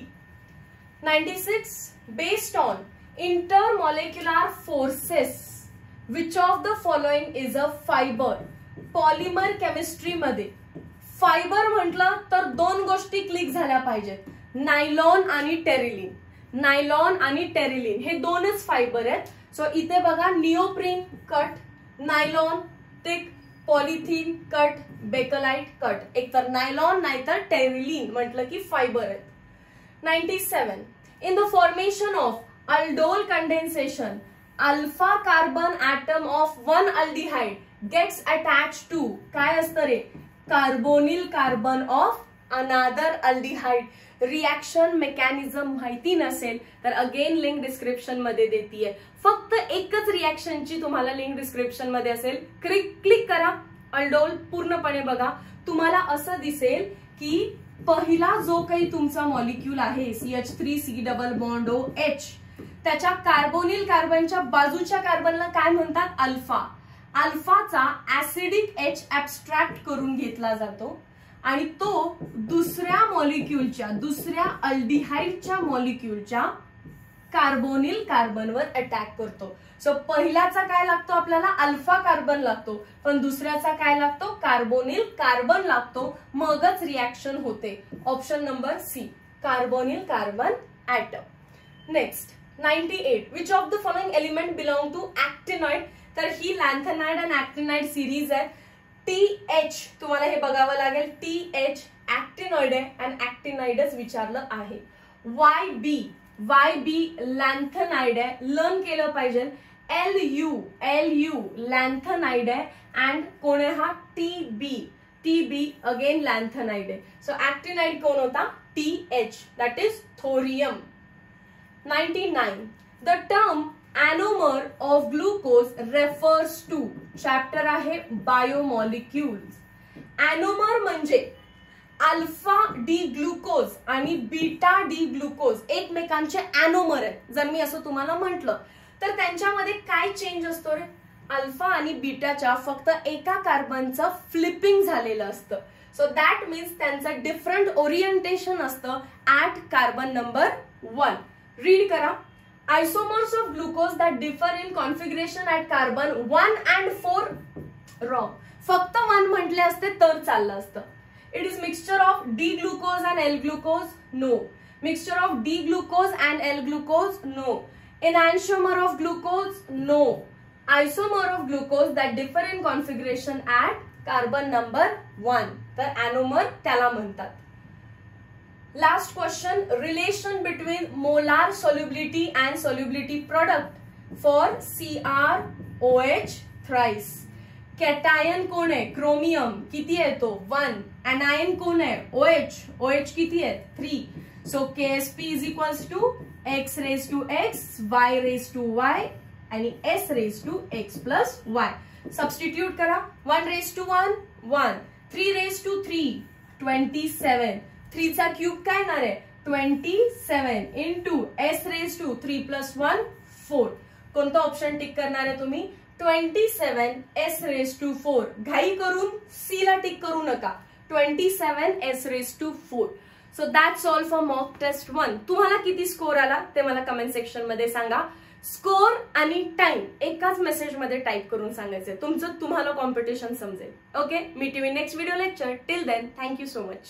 [SPEAKER 1] 96 based on intermolecular forces which of the following is a fiber? Polymer chemistry मध्ये फायबर म्हटलं तर दोन गोष्टी क्लिक झाल्या पाहिजेत, नायलॉन आणि टेरिलिन. नायलॉन आणि टेरिलिन हे दोनच फायबर आहेत. सो इथे बघा neoprene cut, nylon thick, polythene cut, bakelite cut. एक तर नायलॉन नाहीतर टेरिलिन म्हटलं की फायबर आहेत. 97 in the formation of aldol condensation, alpha carbon atom of one aldehyde gets attached to काय असतं रे? Carbonyl carbon of another aldehyde. Reaction mechanism माहिती नसेल तर अगेन लिंक डिस्क्रिप्शन मध्ये देतीये. फक्त एकच रिएक्शनची तुम्हाला लिंक डिस्क्रिप्शन मध्ये असेल, क्लिक करा, अल्डोल पूर्णपणे बघा. तुम्हाला असं दिसेल की पहिला जो काही तुमचा मॉलिक्यूल आहे CH3C डबल बॉन्ड OH, त्याच्या कार्बोनिल कार्बनच्या बाजूच्या कार्बनला काय म्हणतात? अल्फा. अल्फाचा ऍसिडिक H ऍब्स्ट्रॅक्ट करून घेतला जातो आणि तो दुसऱ्या मॉलिक्यूलच्या, दुसऱ्या अल्डिहाइडच्या मॉलिक्यूलच्या कार्बोनिल कार्बनवर अटॅक करतो. सो पहिल्याचा काय लागतो आपल्याला? अल्फा कार्बन लागतो, पण दुसऱ्याचा काय लागतो? कार्बोनिल कार्बन लागतो, मगच रिएक्शन होते. Option number C, carbonyl carbon atom. Next 98 which of the following element belong to actinoid? तर ही लॅन्थेनाइड आणि ऍक्टिनाइड सिरीज आहे. TH तुम्हाला हे बघावं लागेल, TH ऍक्टिनॉइड आहे आणि ऍक्टिनाइडच विचारलं आहे. YB लॅन्थेनाइड आहे, लर्न केलं पाहिजे. LU लॅन्थेनाइड आहे, अँड कोण आहे हा? TB अगेन लॅन्थेनाइड आहे. सो ऍक्टिनाइड कोण होता? TH, that is thorium. 99 the term anomer of glucose refers to, chapter आहे बायोमॉलिक्युल्स. ऍनोमर म्हणजे अल्फा डी ग्लुकोज आणि बीटा डी ग्लुकोज एकमेकांचे ऍनोमर आहेत. जर मी असं तुम्हाला म्हटलं तर त्यांच्यामध्ये काय चेंज असतो रे? अल्फा आणि बीटाच्या फक्त एका कार्बनचं फ्लिपिंग झालेलं असतं. सो दॅट मीन्स त्यांचं डिफरंट ओरिएंटेशन असतं ऍट कार्बन नंबर 1. रीड करा. आयसोमर्स of glucose that differ in configuration at carbon 1 and 4 wrong. फक्त 1 म्हटले असते तर चाललं असतं. It is mixture of D-glucose and L-glucose? No. Mixture of D-glucose and L-glucose? No. Enantiomer of glucose? No. Isomer of glucose that differ in configuration at carbon number 1. तर anomer त्याला म्हणतात. Last question, relation between molar solubility and solubility product for CrOH thrice. Cation कोण आहे? क्रोमियम. किती आहे तो? 1. एनायन कोण आहे? OH किती आहे? 3. So KSP is equals to X raise to X, Y raise to Y आणि S raise to X plus Y. Substitute करा. 1 रेज टू 1 1, 3 रेज टू 3 27. 3 चा क्यूब काय येणार आहे? 27 into S raise to 3 plus 1 4. कोणतं ऑप्शन टिक करणार आहे तुम्ही? 27 S raised to 4. घाई करून C ला टिक करू नका. 27 S raised to 4. So that's all for mock test 1. तुम्हाला किती स्कोर आला ते मला कमेंट सेक्शन मध्ये सांगा. स्कोर आणि टाइम एकाच मेसेज मध्ये टाइप करून सांगायचंय. तुमचं तुम्हाला कॉम्पिटिशन समजेल. Okay, meet you in next video lecture. Till then, thank you so much.